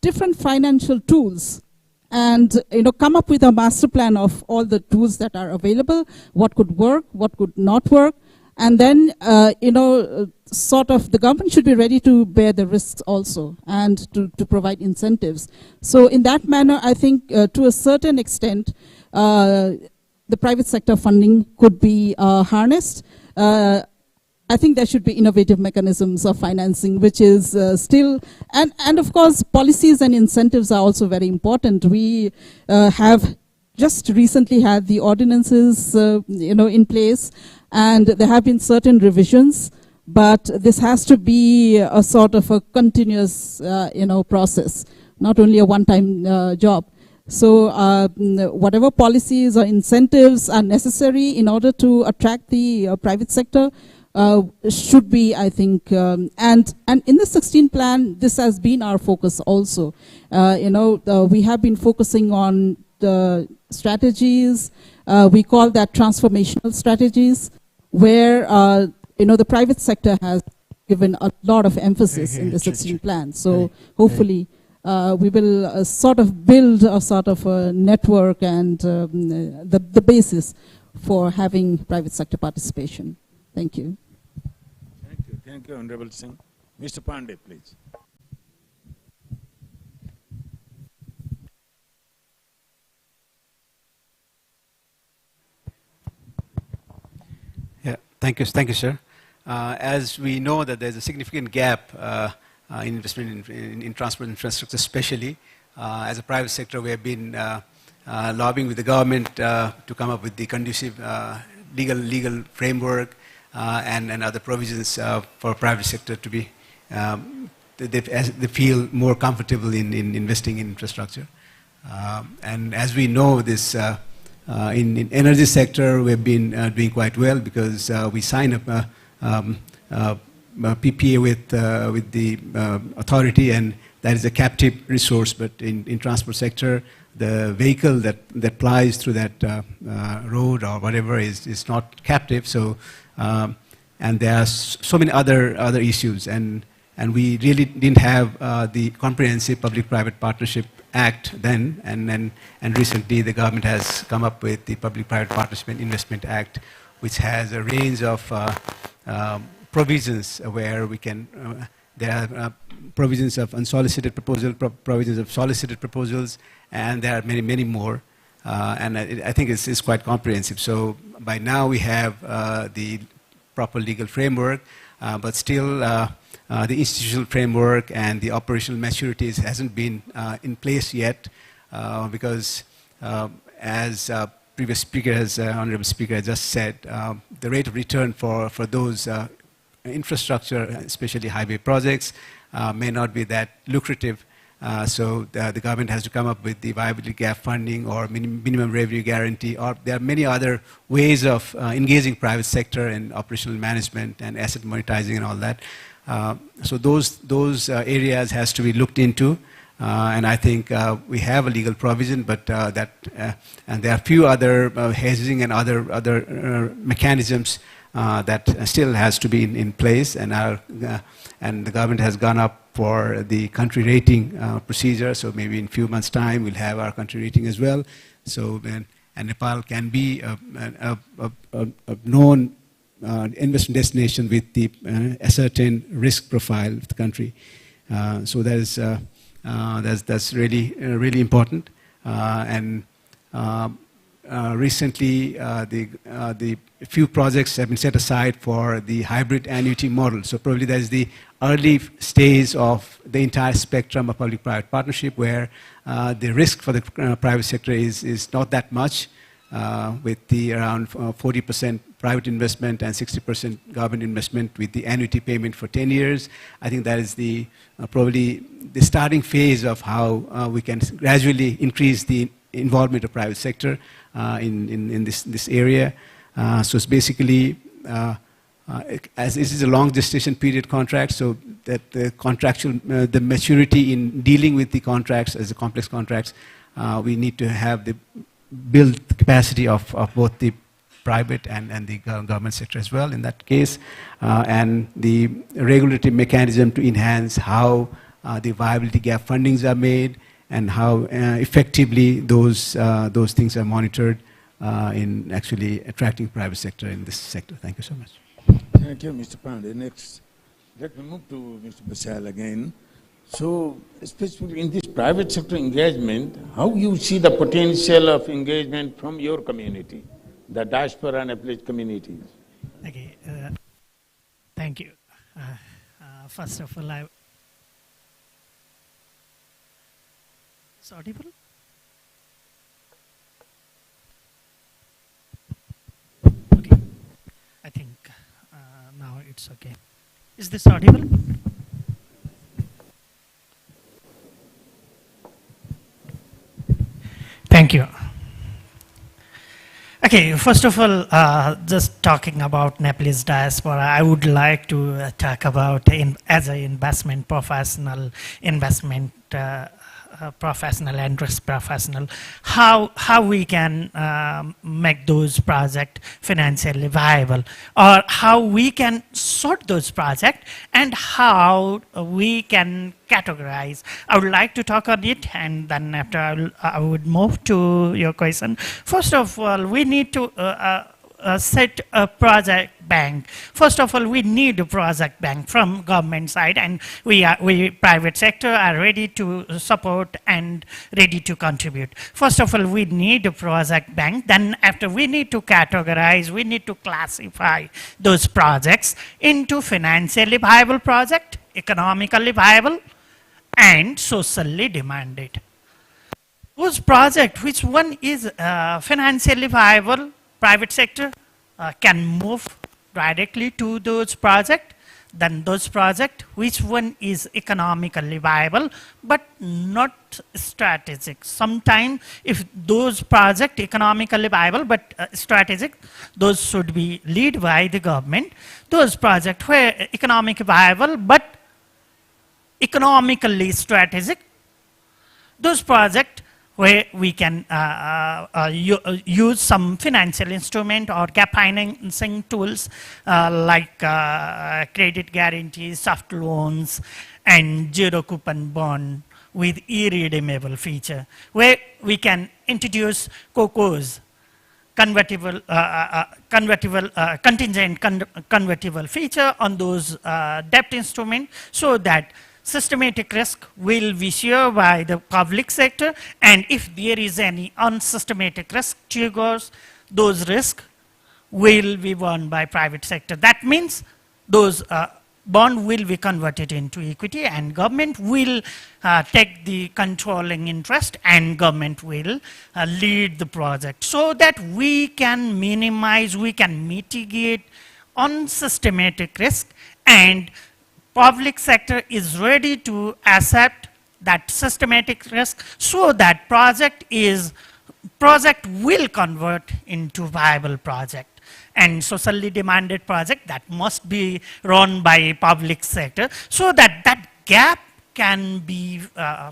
different financial tools and come up with a master plan of all the tools that are available, what could work, what could not work, and then sort of the government should be ready to bear the risks also and to provide incentives. So in that manner, I think to a certain extent, the private sector funding could be harnessed. I think there should be innovative mechanisms of financing, which is still, and of course, policies and incentives are also very important. We have just recently had the ordinances, in place, and there have been certain revisions, but this has to be a sort of a continuous, process, not only a one-time job. So whatever policies or incentives are necessary in order to attract the private sector should be, I think, and in the 16 plan, this has been our focus also. We have been focusing on the strategies, we call that transformational strategies, where the private sector has given a lot of emphasis in the 16 plan. So hopefully we will sort of build a sort of a network and the basis for having private sector participation. Thank you. Thank you, Honorable Singh. Mr. Pandey, please. Yeah, thank you, sir. As we know that there's a significant gap in investment in transport infrastructure, especially as a private sector, we have been lobbying with the government to come up with the conducive legal framework and other provisions for private sector to be, they feel more comfortable in investing in infrastructure. And as we know, this in energy sector, we've been doing quite well because we signed up PPA with the authority, and that is a captive resource. But in transport sector, the vehicle that plies through that road or whatever is not captive. So and there are so many other issues, and we really didn't have the comprehensive public-private partnership act then, and recently the government has come up with the Public-Private Partnership and Investment Act, which has a range of provisions where we can, there are provisions of unsolicited proposal, provisions of solicited proposals, and there are many, many more. And I think it's quite comprehensive. So by now we have the proper legal framework, but still the institutional framework and the operational maturities hasn't been in place yet, because as previous speaker has, honorable speaker has just said, the rate of return for those infrastructure, especially highway projects, may not be that lucrative. So the government has to come up with the viability gap funding or minimum revenue guarantee, or there are many other ways of engaging private sector in operational management and asset monetizing and all that. So those areas has to be looked into. And I think we have a legal provision, but and there are a few other hedging and other mechanisms that still has to be in place, and the government has gone up for the country rating procedure. So maybe in a few months' time we'll have our country rating as well. So and Nepal can be a known investment destination with the a certain risk profile of the country. So that's really important. And recently, the few projects have been set aside for the hybrid annuity model. So probably that is the early stage of the entire spectrum of public-private partnership, where the risk for the private sector is not that much, with the around 40% private investment and 60% government investment with the annuity payment for 10 years. I think that is the probably the starting phase of how we can gradually increase the involvement of private sector in this area. So it's basically, as this is a long gestation period contract, so that the contractual, the maturity in dealing with the contracts as the complex contracts, we need to have the build the capacity of both the private and the government sector as well in that case, and the regulatory mechanism to enhance how the viability gap fundings are made and how effectively those things are monitored in actually attracting private sector in this sector. Thank you so much. Thank you, Mr. Pandey. Next, let me move to Mr. Basal again. So, specifically in this private sector engagement, how you see the potential of engagement from your community, the diaspora and affiliate communities? Okay, thank you. First of all, it's audible? Okay, I think now it's okay. Is this audible? Thank you. Okay, first of all, just talking about Nepalese diaspora, I would like to talk about, as an investment professional, professional and risk professional, how we can make those projects financially viable, or how we can sort those projects and how we can categorize. I would like to talk on it, and then after I would move to your question. First of all, we need to set a project bank. First of all, we need a project bank from government side, and we private sector are ready to support and ready to contribute. First of all, we need a project bank. Then after, we need to categorize, we need to classify those projects into financially viable project, economically viable, and socially demanded. Those projects, which one is financially viable, private sector can move directly to those projects. Then those projects, which one is economically viable but not strategic. Sometimes if those projects economically viable but strategic, those should be led by the government. Those projects where economically viable but economically strategic, those projects where we can use some financial instrument or gap financing tools like credit guarantees, soft loans, and zero coupon bond with irredeemable feature, where we can introduce COCOs contingent convertible feature on those debt instruments, so that systematic risk will be shared by the public sector, and if there is any unsystematic risk triggers, those risks will be borne by private sector. That means those bond will be converted into equity, and government will take the controlling interest, and government will lead the project, so that we can minimize, we can mitigate unsystematic risk, and public sector is ready to accept that systematic risk, so that project will convert into viable project and socially demanded project that must be run by public sector, so that that gap can be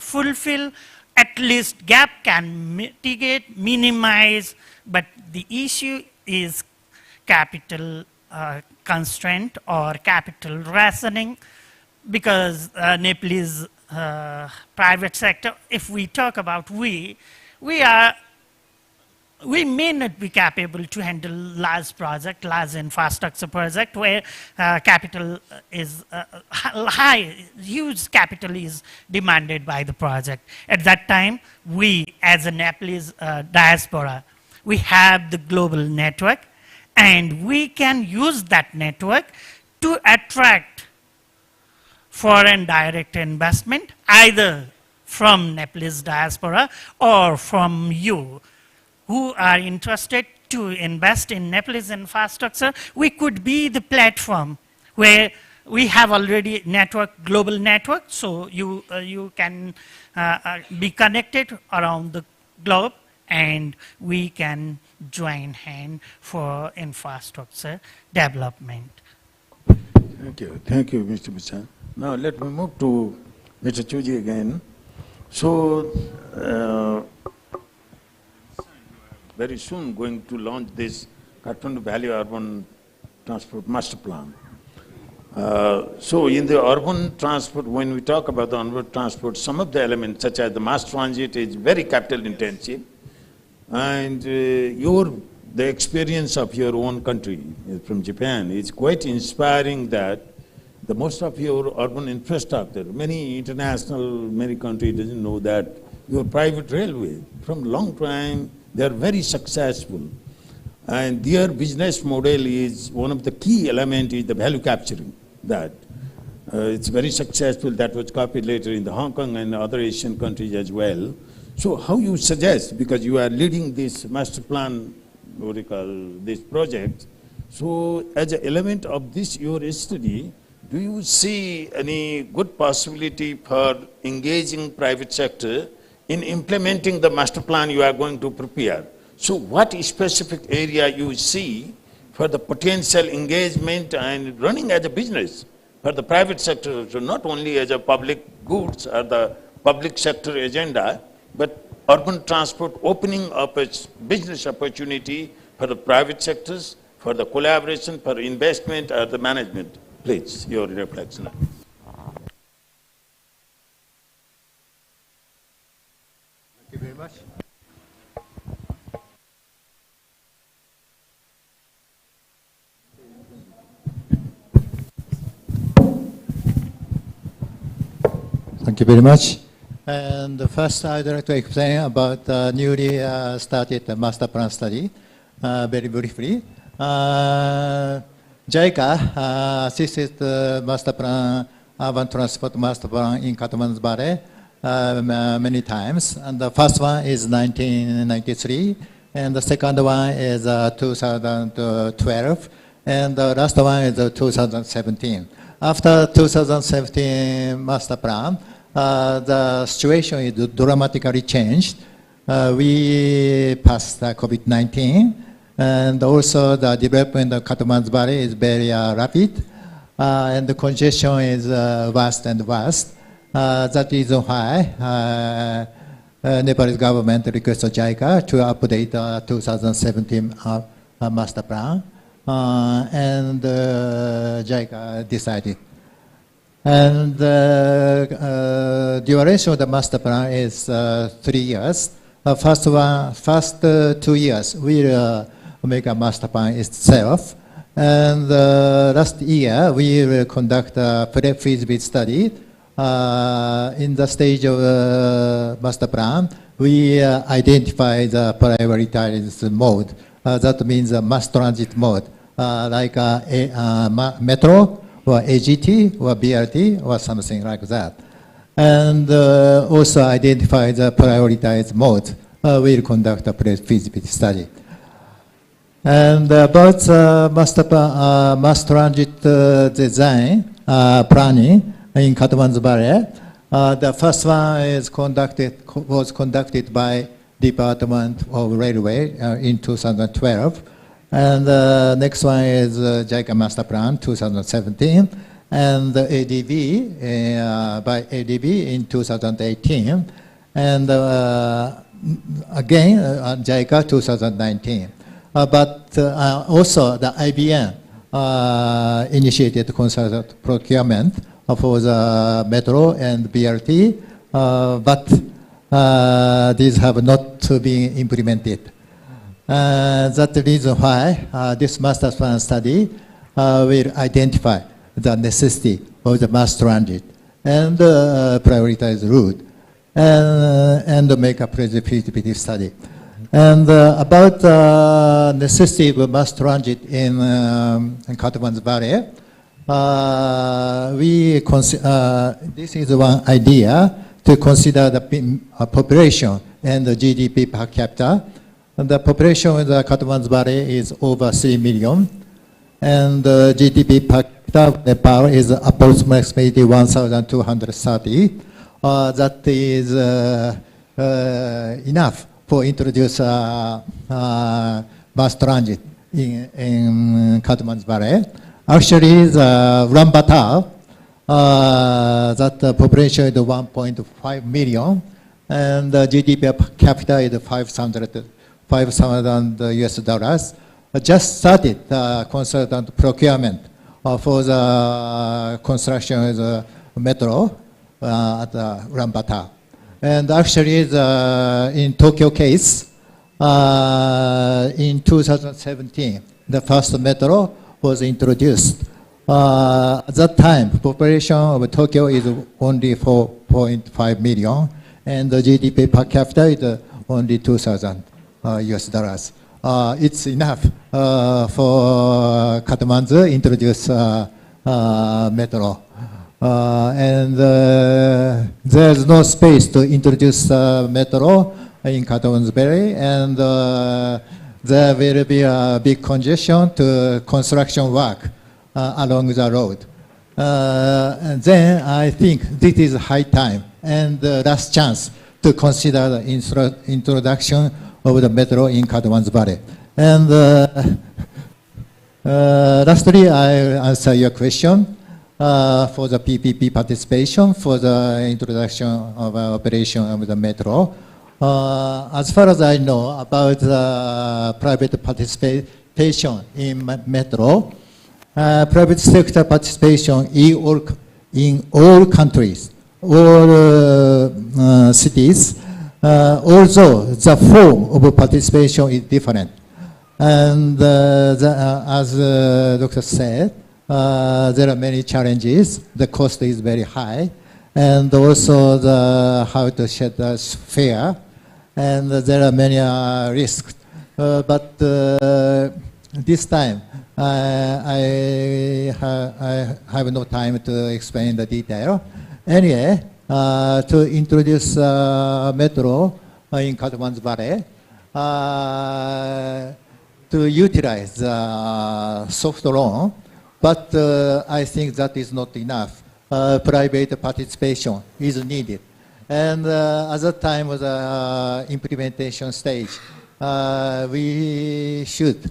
fulfilled, at least gap can mitigate, minimize, but the issue is capital constraint or capital rationing, because Nepalese private sector, if we talk about we may not be capable to handle large project, large infrastructure project where capital is high, huge capital is demanded by the project. At that time, we as a Nepalese diaspora, we have the global network, and we can use that network to attract foreign direct investment, either from Nepalese diaspora or from you who are interested to invest in Nepalese infrastructure. We could be the platform where we have already global network, so you can be connected around the globe, and we can join hand for infrastructure development. Thank you, Mr. Bachan. Now let me move to Mr. Chuji again. So, very soon going to launch this Kathmandu Valley Urban Transport Master Plan. So in the urban transport, when we talk about the urban transport, some of the elements such as the mass transit is very capital intensive, and the experience of your own country from Japan is quite inspiring, that the most of your urban infrastructure, many countries doesn't know that your private railway from long time, they are very successful, and their business model is one of the key elements is the value capturing. That it's very successful. That was copied later in the Hong Kong and other Asian countries as well. So how you suggest, because you are leading this master plan, what you call this project, so as an element of this your study, do you see any good possibility for engaging private sector in implementing the master plan you are going to prepare? So what specific area you see for the potential engagement and running as a business for the private sector, so not only as a public goods or the public sector agenda, but urban transport opening up a business opportunity for the private sectors, for the collaboration, for investment or the management? Please, your reflection. Thank you very much. Thank you very much. And first, I'd like to explain about the newly started master plan study very briefly. JICA assisted the master plan, urban transport master plan in Kathmandu Valley many times. And the first one is 1993, and the second one is 2012, and the last one is 2017. After 2017 master plan, the situation is dramatically changed. We passed COVID-19, and also the development of Kathmandu Valley is very rapid, and the congestion is vast and vast. That is why Nepalese government requested JICA to update 2017 master plan, and JICA decided. And duration of the master plan is 3 years, First 2 years, we make a master plan itself. And last year, we will conduct a pre-feasibility study. In the stage of master plan, we identify the prioritized mode. That means a mass transit mode, like metro or AGT or BRT or something like that. And also identify the prioritized mode. We'll conduct a pre-feasibility study. And about mass transit design planning in Kathmandu Valley, the first one was conducted by Department of Railway in 2012, and the next one is JICA Master Plan 2017, and the ADB by ADB in 2018, and again JICA 2019. But also the IBM initiated concerted procurement for the metro and BRT, but these have not been implemented. That's the reason why this master plan study will identify the necessity of the mass transit and prioritize the route and make a feasibility study. And about the necessity of mass transit in Kathmandu Valley, this is one idea to consider the population and the GDP per capita. And the population in the Kathmandu Valley is over 3 million, and the GDP per capita of Nepal is approximately 1,230. That is enough for introduce mass transit in Kathmandu Valley. Actually, the Ulaanbaatar, that population is 1.5 million, and the GDP per capita is 5,000 US dollars. Just started consultant procurement for the construction of the metro at Ulaanbaatar. And actually, in Tokyo case, in 2017, the first metro was introduced. At that time, population of Tokyo is only 4.5 million, and the GDP per capita is only 2,000 US dollars. It's enough for Kathmandu introduce metro. And there's no space to introduce metro in Kathmandu Valley, and there will be a big congestion to construction work along the road. And then I think this is high time and the last chance to consider the introduction of the metro in Kathmandu Valley. And lastly, I answer your question for the PPP participation for the introduction of operation of the metro. As far as I know about private participation in metro, private sector participation in all countries, all cities, although the form of participation is different. And as Dr. said, there are many challenges. The cost is very high, and also how to set the fare, and there are many risks. But this time, I have no time to explain the detail. Anyway, to introduce metro in Kathmandu Valley, to utilize soft loan, but I think that is not enough. Private participation is needed. And at that time of the implementation stage, we should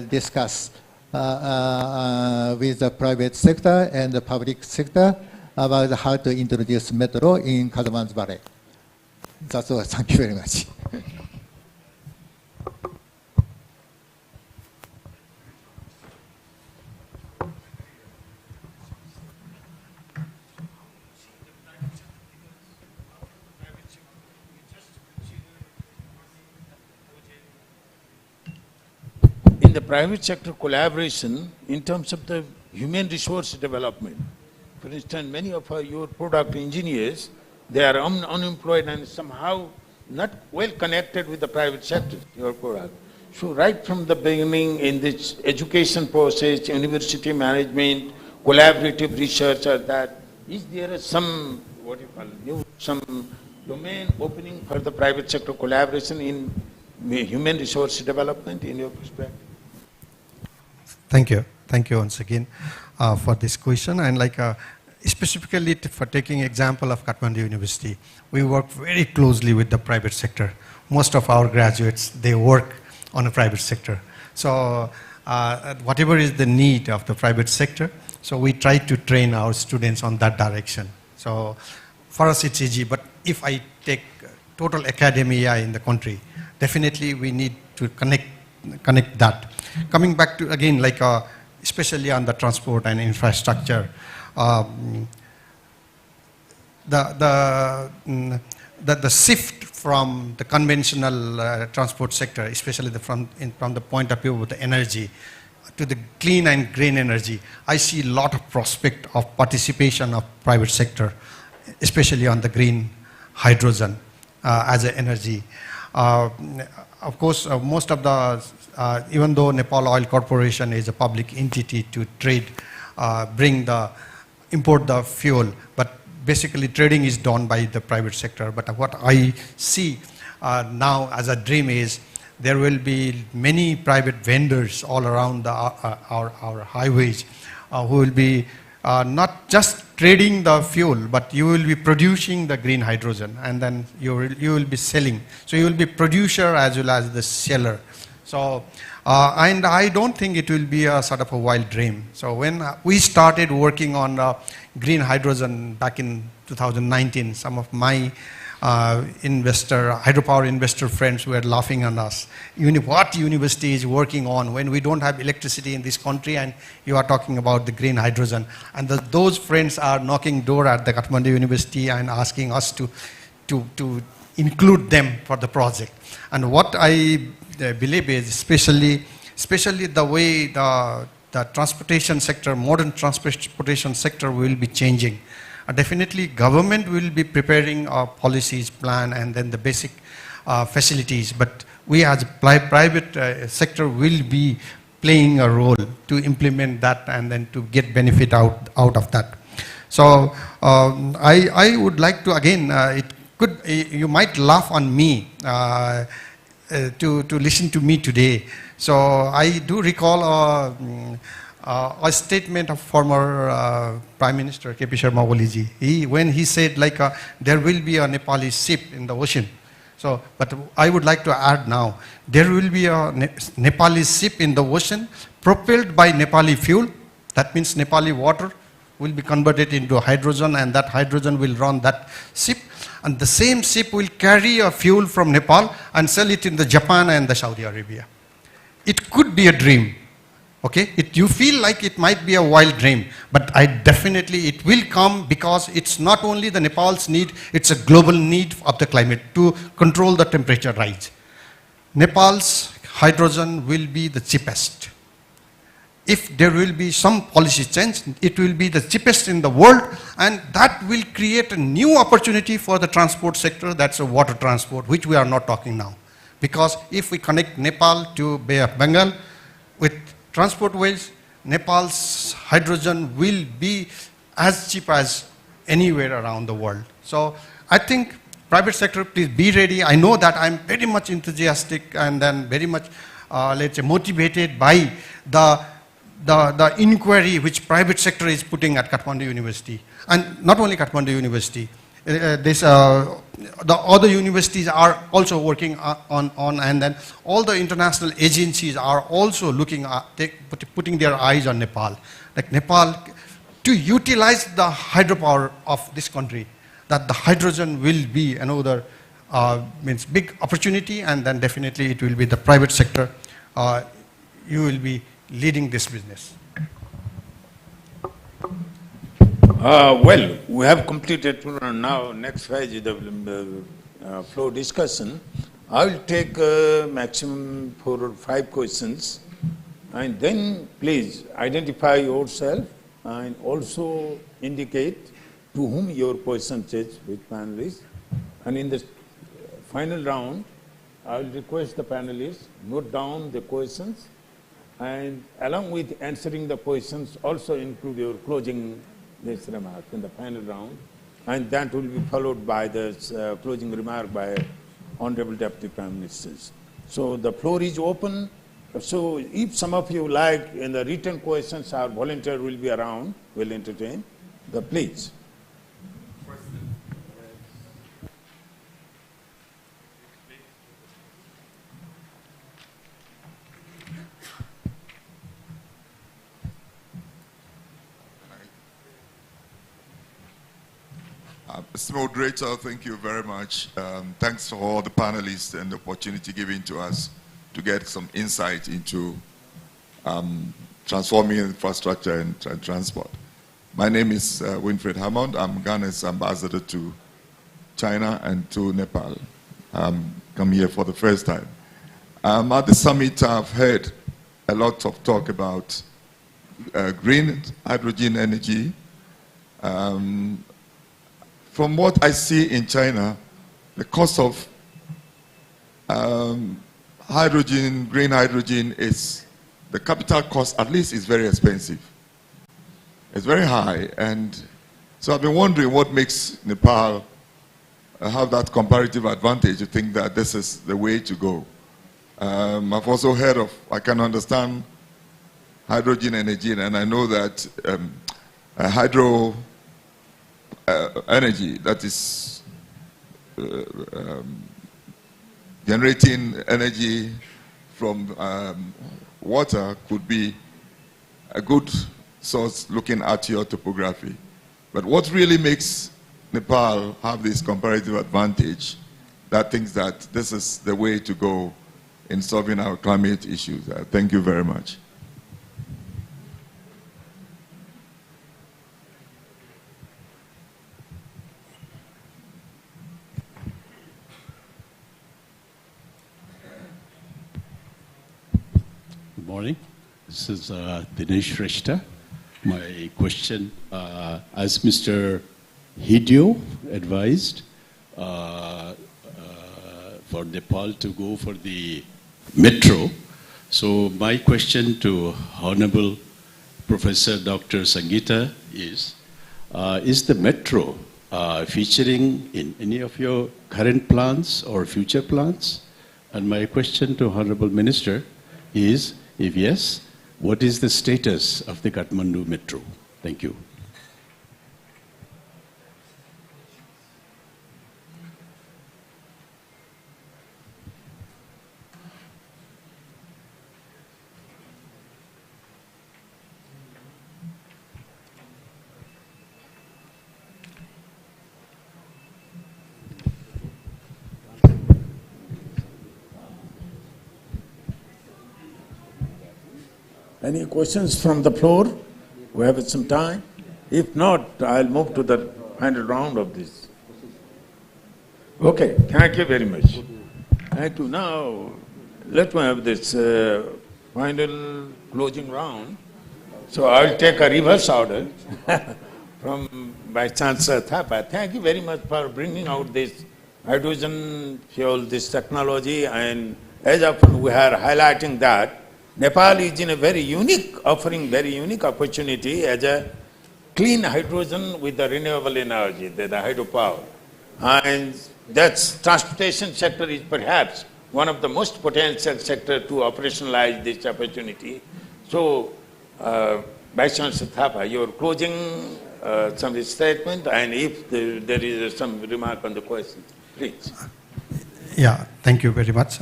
discuss with the private sector and the public sector about how to introduce metro in Kathmandu Valley. That's all. Thank you very much. the private sector collaboration in terms of the human resource development. For instance, many of your product engineers, they are unemployed and somehow not well connected with the private sector, your product. So right from the beginning in this education process, university management, collaborative research or that, is there some, what you call, some domain opening for the private sector collaboration in human resource development in your perspective? Thank you. Thank you once again for this question. And specifically for taking example of Kathmandu University, we work very closely with the private sector. Most of our graduates, they work on the private sector. So whatever is the need of the private sector, so we try to train our students on that direction. So for us it's easy, but if I take total academia in the country, definitely we need to connect that. Coming back to again, especially on the transport and infrastructure, the shift from the conventional transport sector, especially from the point of view of the energy, to the clean and green energy, I see a lot of prospect of participation of private sector, especially on the green hydrogen as an energy. Of course, most of the, even though Nepal Oil Corporation is a public entity to trade, import the fuel, but basically trading is done by the private sector. But what I see now as a dream is there will be many private vendors all around our highways who will be not just trading the fuel, but you will be producing the green hydrogen, and then you will be selling. So you will be producer as well as the seller. So, and I don't think it will be a sort of a wild dream. So when we started working on green hydrogen back in 2019, some of my hydropower investor friends were laughing on us. What university is working on when we don't have electricity in this country and you are talking about the green hydrogen? And those friends are knocking door at the Kathmandu University and asking us to include them for the project. And what I believe is especially the way the transportation sector, modern transportation sector will be changing. Definitely government will be preparing our policies, plan, and then the basic facilities, but we as private sector will be playing a role to implement that and then to get benefit out of that. So I would like to, again, you might laugh on me to listen to me today. So I do recall a statement of former Prime Minister K.P. Sharma Oliji. When he said there will be a Nepali ship in the ocean. So, but I would like to add now, there will be a Nepali ship in the ocean propelled by Nepali fuel. That means Nepali water will be converted into hydrogen, and that hydrogen will run that ship. And the same ship will carry a fuel from Nepal and sell it in the Japan and the Saudi Arabia. It could be a dream. Okay, you feel like it might be a wild dream, but it will come, because it's not only the Nepal's need, it's a global need of the climate to control the temperature rise. Nepal's hydrogen will be the cheapest. If there will be some policy change, it will be the cheapest in the world, and that will create a new opportunity for the transport sector, that's a water transport, which we are not talking now. Because if we connect Nepal to Bay of Bengal with transport ways, Nepal's hydrogen will be as cheap as anywhere around the world. So I think private sector, please be ready. I know that I'm very much enthusiastic and then very much, let's say, motivated by the inquiry which private sector is putting at Kathmandu University. And not only Kathmandu University, the other universities are also working on, and then all the international agencies are also looking at, putting their eyes on Nepal. Like Nepal, to utilize the hydropower of this country, that the hydrogen will be another big opportunity, and then definitely it will be the private sector. You will be leading this business. Well, we have completed now. Next phase is the floor discussion. I will take maximum 4 or 5 questions And then please identify yourself and also indicate to whom your question is, which panelist. And in the final round, I will request the panelists note down the questions, and along with answering the questions, also include your closing this remark in the final round, and that will be followed by the closing remark by Honorable Deputy Prime Ministers. So the floor is open. So if some of you like in the written questions, our volunteer will be around, will entertain. Please. Mr. Moderator, thank you very much. Thanks for all the panelists and the opportunity given to us to get some insight into transforming infrastructure and transport. My name is Winfred Hammond. I'm Ghana's ambassador to China and to Nepal. Come here for the first time. At the summit, I've heard a lot of talk about green hydrogen energy. From what I see in China, the cost of hydrogen, green hydrogen, is the capital cost at least is very expensive. It's very high, and so I've been wondering what makes Nepal have that comparative advantage to think that this is the way to go. I've also heard of, I can understand hydrogen energy, and I know that hydro energy that is generating energy from water could be a good source looking at your topography. But what really makes Nepal have this comparative advantage that thinks that this is the way to go in solving our climate issues? Thank you very much. Good morning. This is Dinesh Rishta. My question, as Mr. Hideo advised, for Nepal to go for the metro. So my question to Honorable Professor Dr. Sangeeta is the metro featuring in any of your current plans or future plans? And my question to Honorable Minister is, if yes, what is the status of the Kathmandu metro? Thank you. Any questions from the floor? We have some time. If not, I'll move to the final round of this. Okay, thank you very much. Thank you. Now, let me have this final closing round. So I'll take a reverse order from Vice Chancellor Thapa. Thank you very much for bringing out this hydrogen fuel, this technology, and as often we are highlighting that Nepal is in a very unique, offering very unique opportunity as a clean hydrogen with the renewable energy, the hydropower. And that's transportation sector is perhaps one of the most potential sector to operationalize this opportunity. So, Vice Chancellor Thapa, your closing some statement, and if there is some remark on the question, please. Yeah, thank you very much.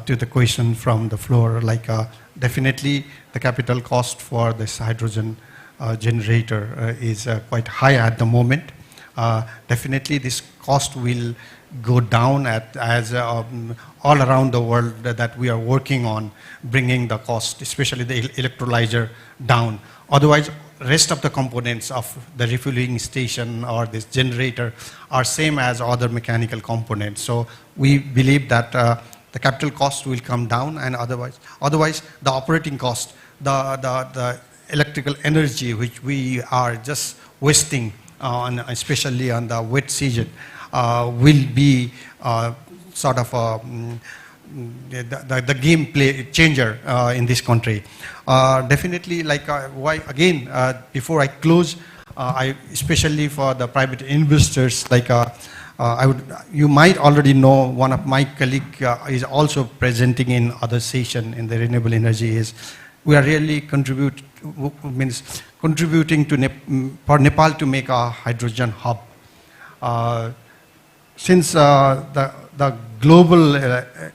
To the question from the floor, definitely the capital cost for this hydrogen generator is quite high at the moment. Definitely this cost will go down as all around the world that we are working on bringing the cost, especially the electrolyzer, down. Otherwise, rest of the components of the refueling station or this generator are same as other mechanical components. So we believe that the capital cost will come down, and otherwise the operating cost, the electrical energy which we are just wasting on, especially on the wet season, will be sort of the game play changer in this country. Definitely, like before I close, especially for the private investors, like you might already know, one of my colleagues is also presenting in other session in the renewable energy. Is we are really contributing to for Nepal to make a hydrogen hub. Since the global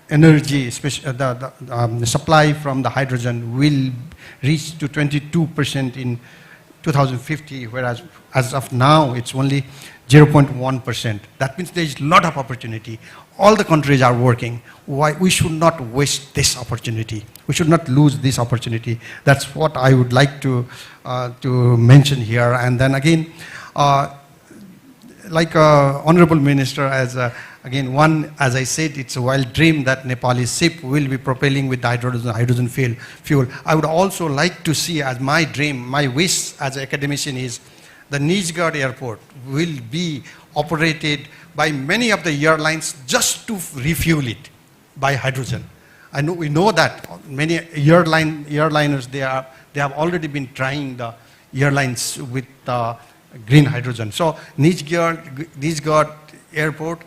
energy, especially the supply from the hydrogen, will reach to 22% in 2050, whereas as of now it's only 0.1%. That means there is a lot of opportunity. All the countries are working. Why we should not waste this opportunity? We should not lose this opportunity. That's what I would like to mention here. And then again, like Honorable Minister, as again one, as I said, it's a wild dream that Nepali ship will be propelling with hydrogen fuel. I would also like to see, as my dream, my wish as an academician is, the Nijgarh airport will be operated by many of the airlines just to refuel it by hydrogen. We know that many airliners, they have already been trying the airlines with green hydrogen. So Nijgarh airport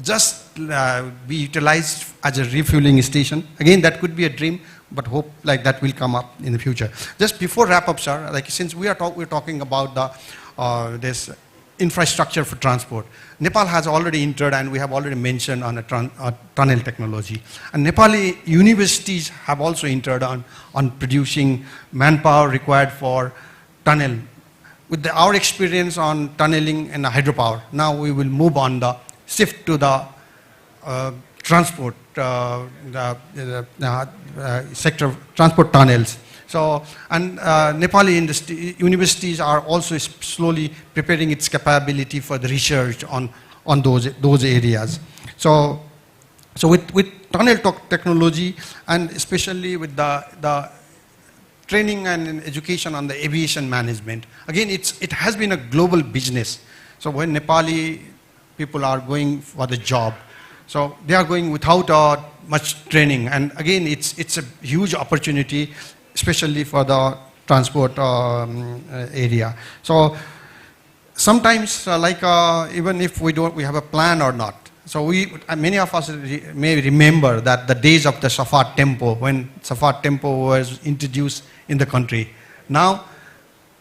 just be utilized as a refueling station. Again, that could be a dream, but hope like that will come up in the future. Just before wrap up, sir, like since we're talking about the this infrastructure for transport, Nepal has already entered, and we have already mentioned on a tunnel technology. And Nepali universities have also entered on producing manpower required for tunnel. With our experience on tunneling and hydropower, now we will move on the shift to the transport sector, transport tunnels. So, and Nepali universities are also slowly preparing its capability for the research on those areas. So with tunnel technology, and especially with the training and education on the aviation management, again, it has been a global business. So when Nepali people are going for the job, so they are going without much training, and again, it's a huge opportunity, especially for the transport area. So sometimes, even if we have a plan or not, so many of us may remember that the days of the Safar Tempo, when Safar Tempo was introduced in the country. Now,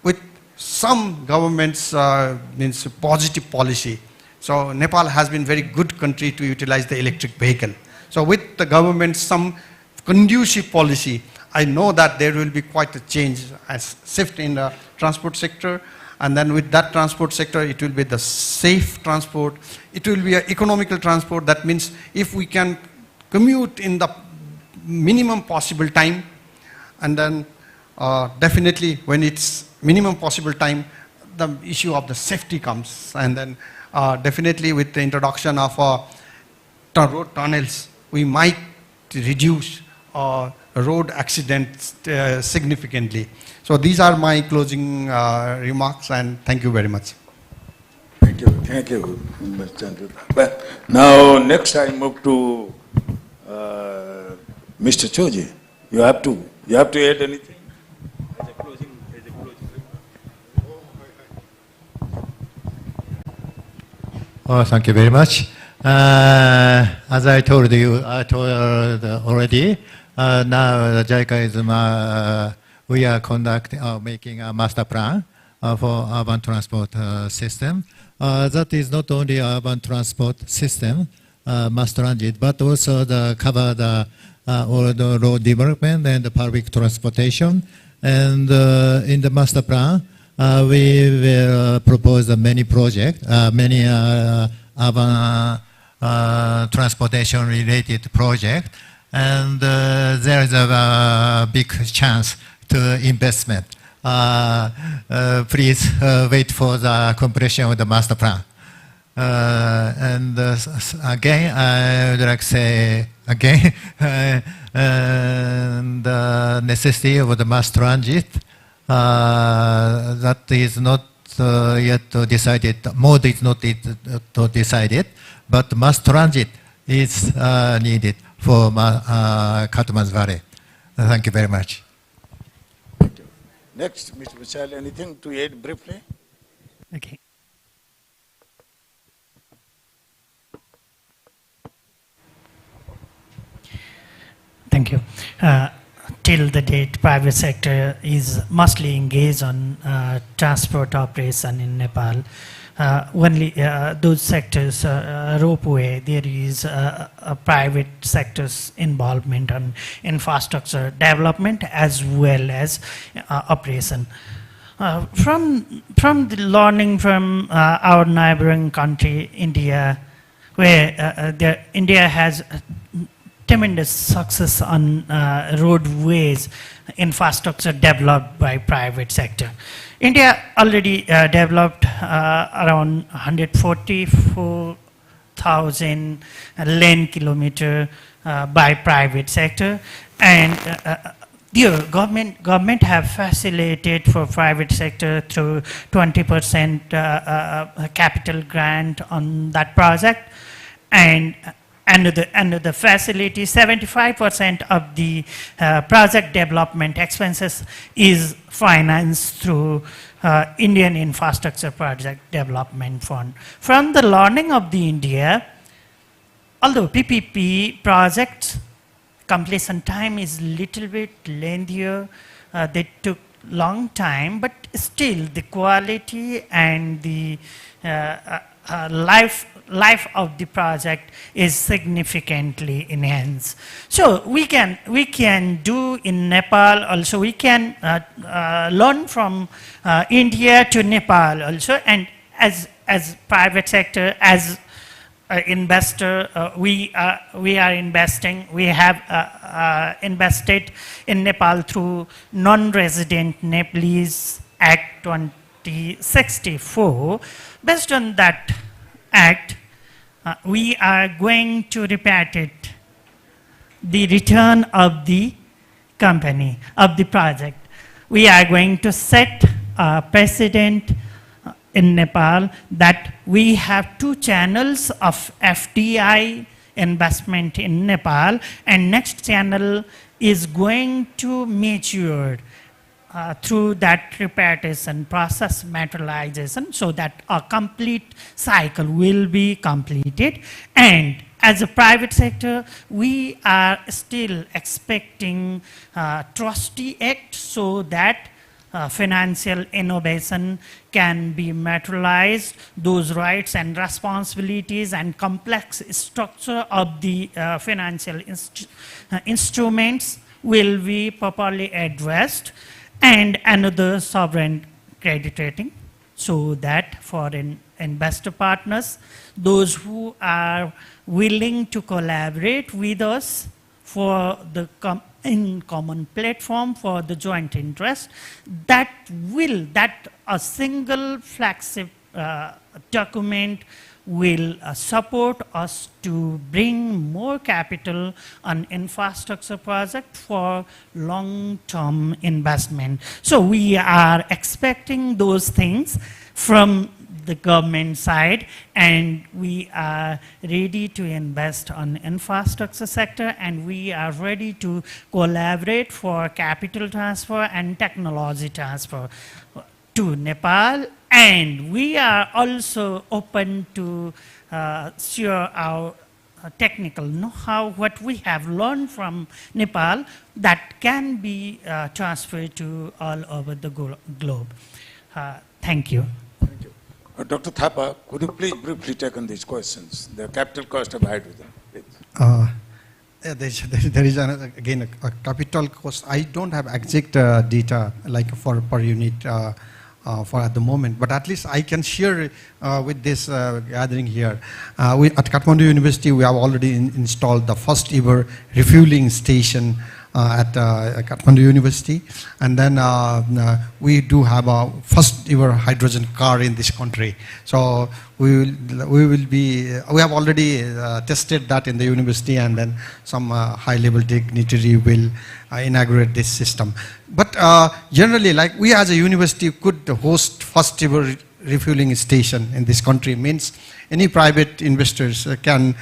with some governments means positive policy, so Nepal has been very good country to utilize the electric vehicle. So with the government, some conducive policy, I know that there will be quite a change, a shift in the transport sector. And then with that transport sector, it will be the safe transport. It will be an economical transport. That means if we can commute in the minimum possible time, and then definitely when it's minimum possible time, the issue of the safety comes. And then definitely with the introduction of road tunnels, we might reduce road accidents significantly. So these are my closing remarks, and thank you very much. Thank you, Mr. Chandra. But now next I move to Mr. Choji. You have to add anything? As a closing Oh, thank you very much. As I told you, already. Now JICA is we are making a master plan for urban transport system. That is not only urban transport system, mass transit, but also cover all the road development and the public transportation. And in the master plan, we will propose many projects, many urban transportation related projects. And there is a big chance to investment. Please wait for the completion of the master plan. And again, I would like to say again, the necessity of the mass transit, that is not yet decided, mode is not yet decided, but mass transit is needed for Kathmandu Valley. Thank you very much. Thank you. Next, Mr. Vishal, anything to add briefly? Okay. Thank you. Till the date, private sector is mostly engaged on transport operation in Nepal. Only those sectors, ropeway, there is a private sector's involvement on infrastructure development as well as operation. From the learning from our neighboring country, India, where India has tremendous success on roadways infrastructure developed by private sector. India already developed around 144,000 lane kilometer by private sector, and the government have facilitated for private sector through 20% capital grant on that project, and under the facility, 75% of the project development expenses is financed through Indian Infrastructure Project Development Fund. From the learning of the India, although PPP projects completion time is little bit lengthier, they took long time, but still the quality and the life of the project is significantly enhanced. So we can do in Nepal also. We can learn from India to Nepal also, and as private sector, as investor, we are investing. We have invested in Nepal through Non-Resident Nepalese Act 2064. Based on that act, we are going to repatriate the return of the company, of the project. We are going to set a precedent in Nepal that we have 2 channels of FDI investment in Nepal, and next channel is going to mature through that repatriation process, materialization, so that a complete cycle will be completed. And as a private sector, we are still expecting Trustee Act so that financial innovation can be materialized, those rights and responsibilities and complex structure of the financial instruments will be properly addressed, and another sovereign credit rating, so that foreign investor partners, those who are willing to collaborate with us for the common platform for the joint interest, that a single flagship document will support us to bring more capital on infrastructure project for long-term investment. So we are expecting those things from the government side, and we are ready to invest on infrastructure sector, and we are ready to collaborate for capital transfer and technology transfer to Nepal. And we are also open to share our technical know-how, what we have learned from Nepal, that can be transferred to all over the globe. Thank you. Thank you. Dr. Thapa, could you please briefly take on these questions? The capital cost of hydrogen, please. There is again a capital cost. I don't have exact data like for per unit for at the moment, but at least I can share with this gathering here. At Kathmandu University, we have already installed the first ever refueling station at Kathmandu University. And then we do have a first ever hydrogen car in this country. So we have already tested that in the university, and then some high level dignitary will inaugurate this system. But generally, like we as a university could host first ever refueling station in this country. Means any private investors can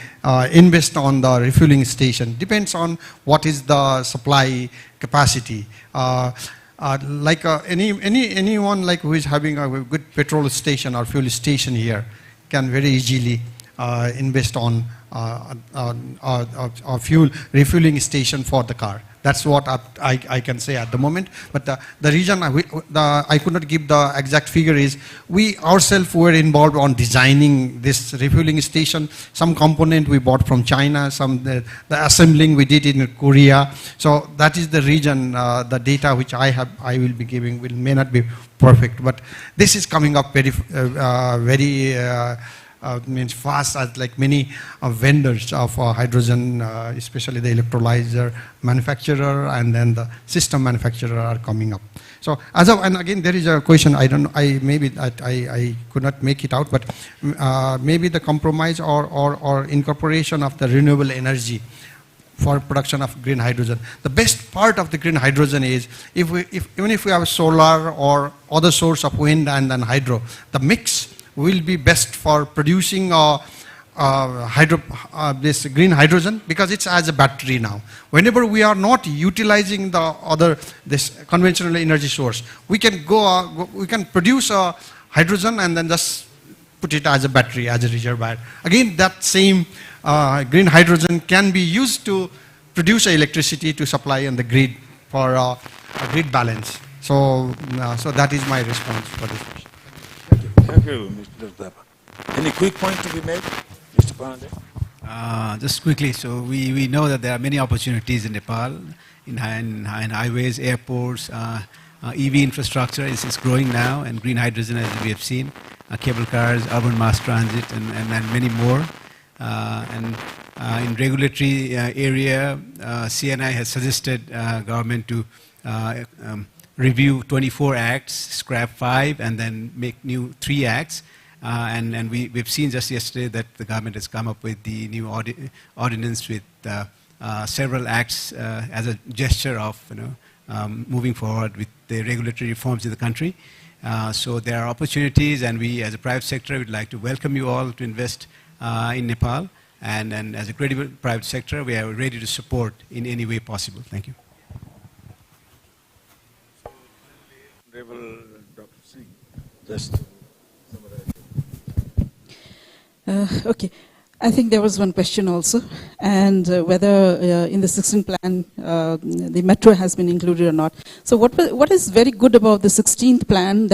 invest on the refueling station. Depends on what is the supply capacity. Like anyone like who is having a good petrol station or fuel station here can very easily invest on a fuel refueling station for the car. That's what I can say at the moment. But the reason I could not give the exact figure is we ourselves were involved on designing this refueling station. Some component we bought from China, the assembling we did in Korea. So that is the reason the data which I will be giving may not be perfect. But this is coming up very means fast, as like many vendors of hydrogen, especially the electrolyzer manufacturer and then the system manufacturer are coming up. So and again there is a question, I don't know, I could not make it out, but maybe the compromise or incorporation of the renewable energy for production of green hydrogen. The best part of the green hydrogen is even if we have solar or other source of wind and then hydro, the mix will be best for producing this green hydrogen, because it's as a battery now. Whenever we are not utilizing this conventional energy source, we can we can produce a hydrogen and then just put it as a battery, as a reservoir. Again, that same green hydrogen can be used to produce electricity to supply on the grid for a grid balance. So that is my response for this question. Thank you, Mr. Dapa. Any quick point to be made, Mr. Pandey? Just quickly, so we know that there are many opportunities in Nepal, in highways, airports, EV infrastructure is growing now, and green hydrogen, as we have seen, cable cars, urban mass transit, and many more. In regulatory area, CNI has suggested government to review 24 acts, scrap 5, and then make new 3 acts. And we've seen just yesterday that the government has come up with the new ordinance with several acts as a gesture of moving forward with the regulatory reforms in the country. So there are opportunities, and we as a private sector would like to welcome you all to invest in Nepal. And as a credible private sector, we are ready to support in any way possible. Thank you. Dr. Singh, just Okay. I think there was one question also, and whether in the 16th plan the metro has been included or not. So what is very good about the 16th plan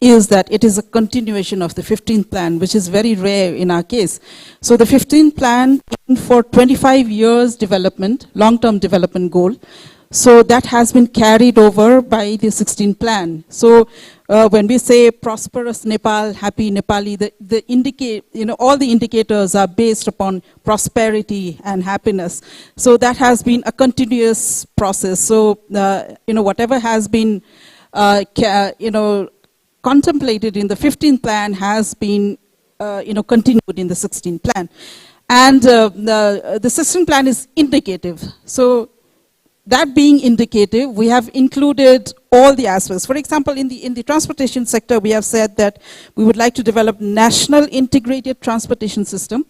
is that it is a continuation of the 15th plan, which is very rare in our case. So the 15th plan for 25 years development, long-term development goal. So that has been carried over by the 16th plan. So when we say prosperous Nepal, happy Nepali, all the indicators are based upon prosperity and happiness. So that has been a continuous process. So whatever has been contemplated in the 15th plan has been continued in the 16th plan. And the 16th plan is indicative. So that being indicative, we have included all the aspects. For example, in the transportation sector, we have said that we would like to develop national integrated transportation system.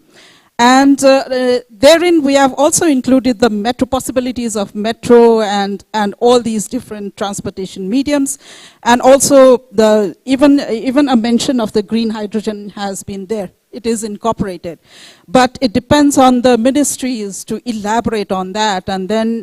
And therein, we have also included the metro possibilities of metro and all these different transportation mediums. And also, even a mention of the green hydrogen has been there. It is incorporated. But it depends on the ministries to elaborate on that. And then,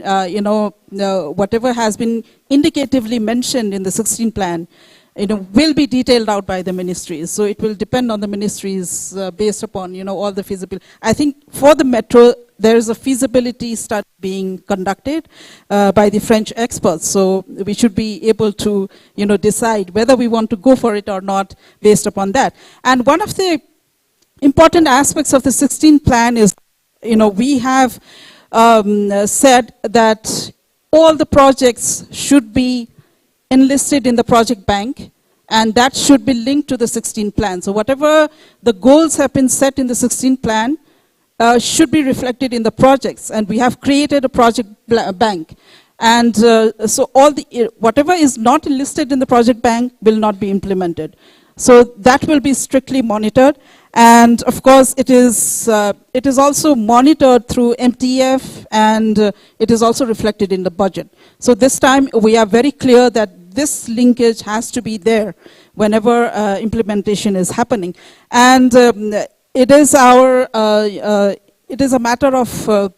whatever has been indicatively mentioned in the 16th plan, will be detailed out by the ministries. So it will depend on the ministries based upon, all the feasibility. I think for the metro, there is a feasibility study being conducted by the French experts. So we should be able to, decide whether we want to go for it or not based upon that. And one of the important aspects of the 16th plan is, we have said that all the projects should be enlisted in the project bank, and that should be linked to the 16 plan. So whatever the goals have been set in the 16 plan should be reflected in the projects, and we have created a project bank. And so all the whatever is not enlisted in the project bank will not be implemented. So that will be strictly monitored, and of course it is also monitored through MTF, and it is also reflected in the budget. So this time we are very clear that this linkage has to be there whenever implementation is happening, and it is a matter of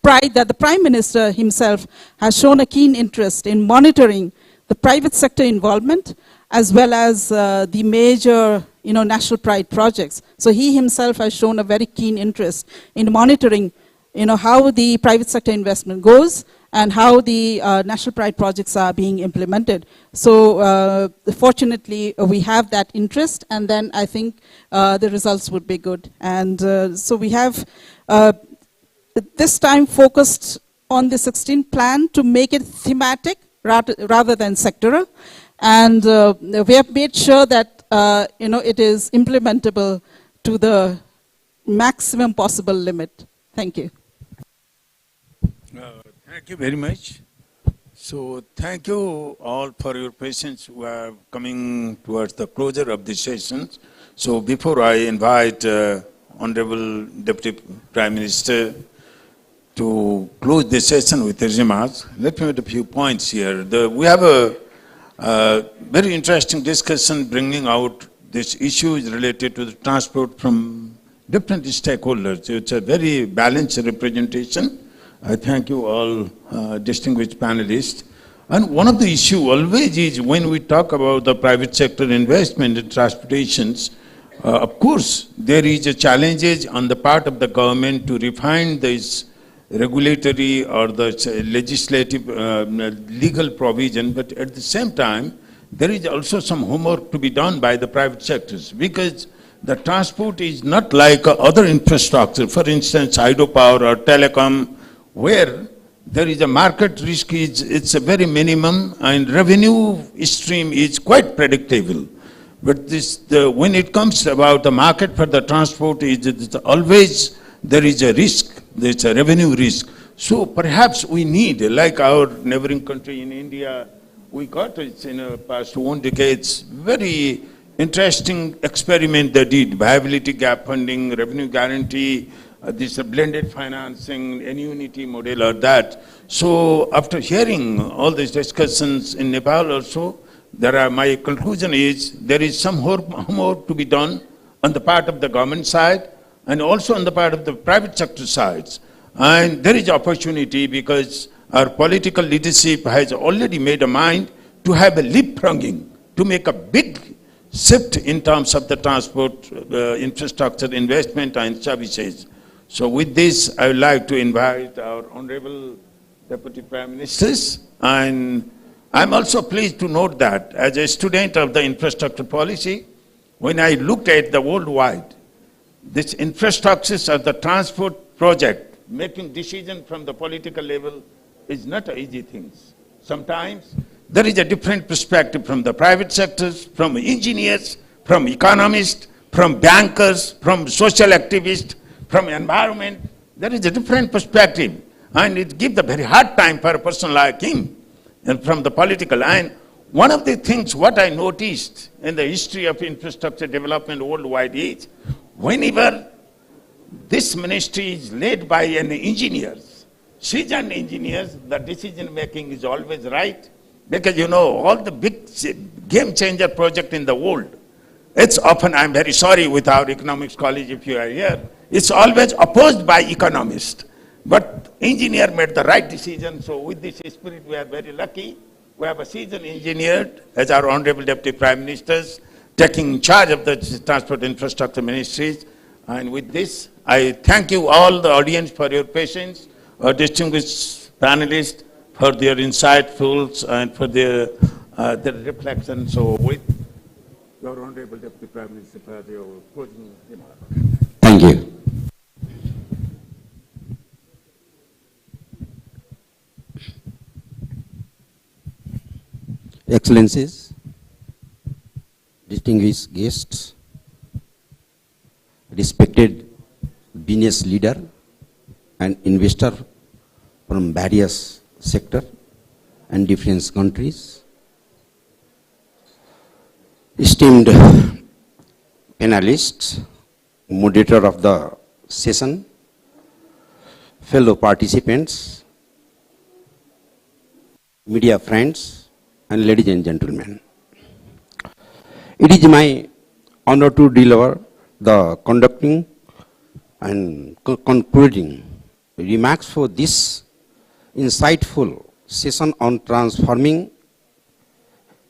pride that the Prime Minister himself has shown a keen interest in monitoring the private sector involvement as well as the major national pride projects. So he himself has shown a very keen interest in monitoring how the private sector investment goes and how the national pride projects are being implemented. So fortunately we have that interest, and then I think the results would be good. And so we have this time focused on the 16 plan to make it thematic rather than sectoral. And we have made sure that it is implementable to the maximum possible limit. Thank you. Thank you very much. So thank you all for your patience. We are coming towards the closure of the session. So before I invite Honorable Deputy Prime Minister to close the session with his remarks, let me make a few points here. We have a very interesting discussion bringing out these issues related to the transport from different stakeholders. It's a very balanced representation. I thank you all distinguished panelists. And one of the issues always is when we talk about the private sector investment in transportations, of course, there is a challenges on the part of the government to refine this regulatory or the legislative legal provision, but at the same time, there is also some homework to be done by the private sectors, because the transport is not like other infrastructure, for instance, hydropower or telecom, where there is a market risk, it's a very minimum, and revenue stream is quite predictable. But when it comes about the market for the transport, it's always there is a risk, there's a revenue risk. So perhaps we need, like our neighboring country in India, we got it in the past 1 decade, very interesting experiment they did, viability gap funding, revenue guarantee, this blended financing, annuity model or that. So after hearing all these discussions in Nepal also, my conclusion is there is some homework to be done on the part of the government side and also on the part of the private sector sides. And there is opportunity because our political leadership has already made a mind to have a leapfrogging, to make a big shift in terms of the transport infrastructure investment and services. So with this, I would like to invite our Honorable Deputy Prime Ministers, and I'm also pleased to note that as a student of the infrastructure policy, when I looked at the worldwide, this infrastructures of the transport project, making decision from the political level is not an easy thing. Sometimes there is a different perspective from the private sectors, from engineers, from economists, from bankers, from social activists, from environment. There is a different perspective, and it gives a very hard time for a person like him, and from the political. And one of the things what I noticed in the history of infrastructure development worldwide is, whenever this ministry is led by an engineers, seasoned engineers, the decision making is always right. Because all the big game changer project in the world, it's often, I'm very sorry with our economics college if you are here, it's always opposed by economists. But engineer made the right decision, so with this spirit we are very lucky. We have a seasoned engineer as our Honorable Deputy Prime Ministers taking charge of the Transport Infrastructure Ministries. And with this, I thank you all, the audience, for your patience, our distinguished panelists for their insightfuls and for their reflection. So with your Honorable Deputy Prime Minister for your closing remarks. Thank you. Excellencies, distinguished guests, respected business leader and investor from various sectors and different countries, esteemed panelists, moderator of the session, fellow participants, media friends, and ladies and gentlemen. It is my honor to deliver the conducting and concluding remarks for this insightful session on transforming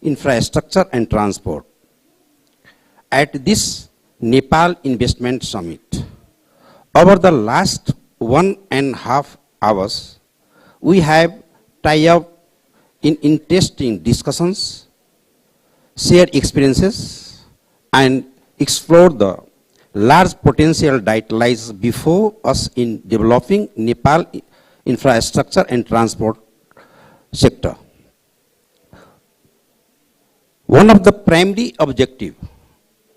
infrastructure and transport at this Nepal Investment Summit. Over the last 1.5 hours, we have tied up in interesting discussions, shared experiences, and explored the large potential that lies before us in developing Nepal infrastructure and transport sector. One of the primary objectives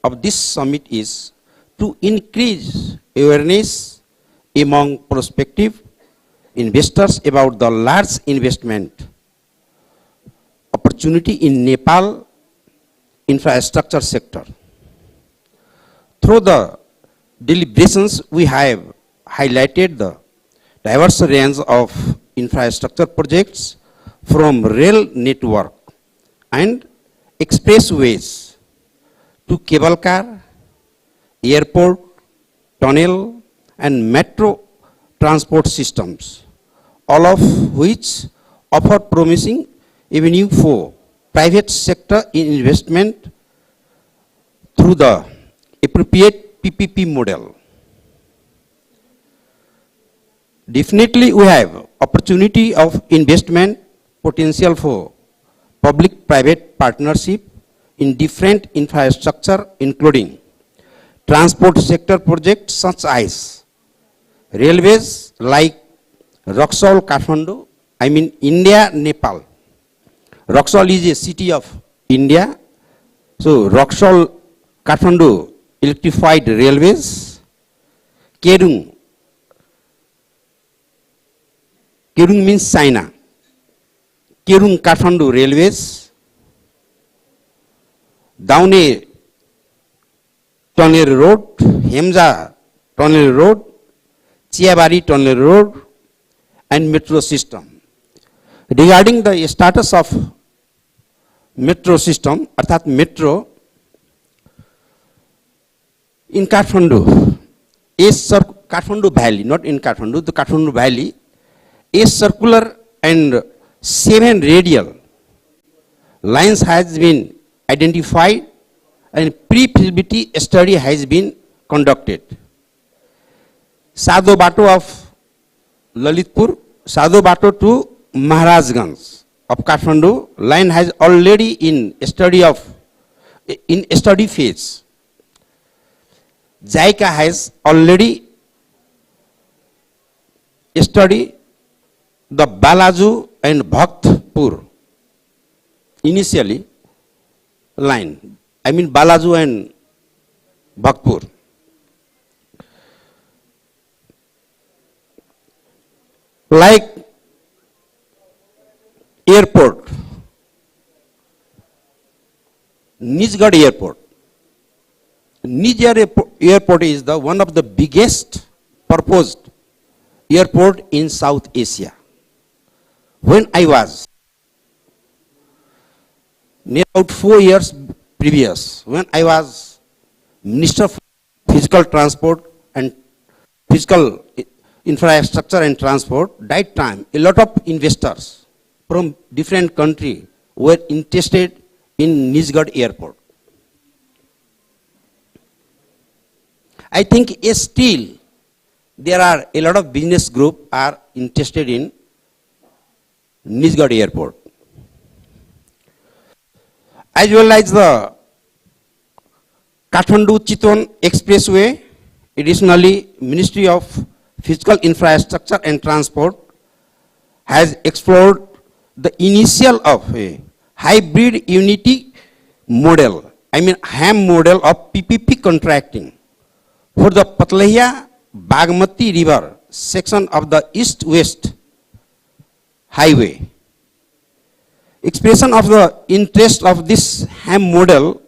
of this summit is to increase awareness among prospective investors about the large investment opportunity in Nepal infrastructure sector. Through the deliberations, we have highlighted the diverse range of infrastructure projects from rail network and expressways to cable car, airport, tunnel, and metro transport systems, all of which offer promising avenue for private sector investment through the appropriate PPP model. Definitely we have opportunity of investment potential for public-private partnership in different infrastructure, including transport sector projects such as railways like Raxaul, Kathmandu, India, Nepal. Raxaul is a city of India, so Raxaul, Kathmandu electrified railways, Kerung means China, Kerung Kathmandu railways, Daune tunnel road, Hemza tunnel road, Chiabari tunnel road, and metro system. Regarding the status of metro system, अर्थात metro in Kathmandu, Kathmandu Valley, not in Kathmandu, the Kathmandu Valley, a circular and 7 radial lines has been identified and pre-feasibility study has been conducted. Sado Bato of Lalitpur, Sado Bato to Maharajganj of Kathmandu line has already in study phase. JICA has already studied the Balaju and Bhaktpur initially line. Balaju and Bhaktpur. Like airport, Nijgarh airport. Nijgarh airport is the one of the biggest proposed airport in South Asia. When I was near about 4 years previous, when I was Minister for Physical Transport and Physical Infrastructure and Transport, that time a lot of investors from different countries were interested in Nijgarh airport. I think still there are a lot of business group are interested in Nijgarh airport. As well as the Kathmandu-Chitwan Expressway, additionally Ministry of Physical Infrastructure and Transport has explored the initial of a hybrid unity model, I mean HAM model of PPP contracting for the Patlahia Bagmati River section of the east-west highway. Expression of the interest of this HAM model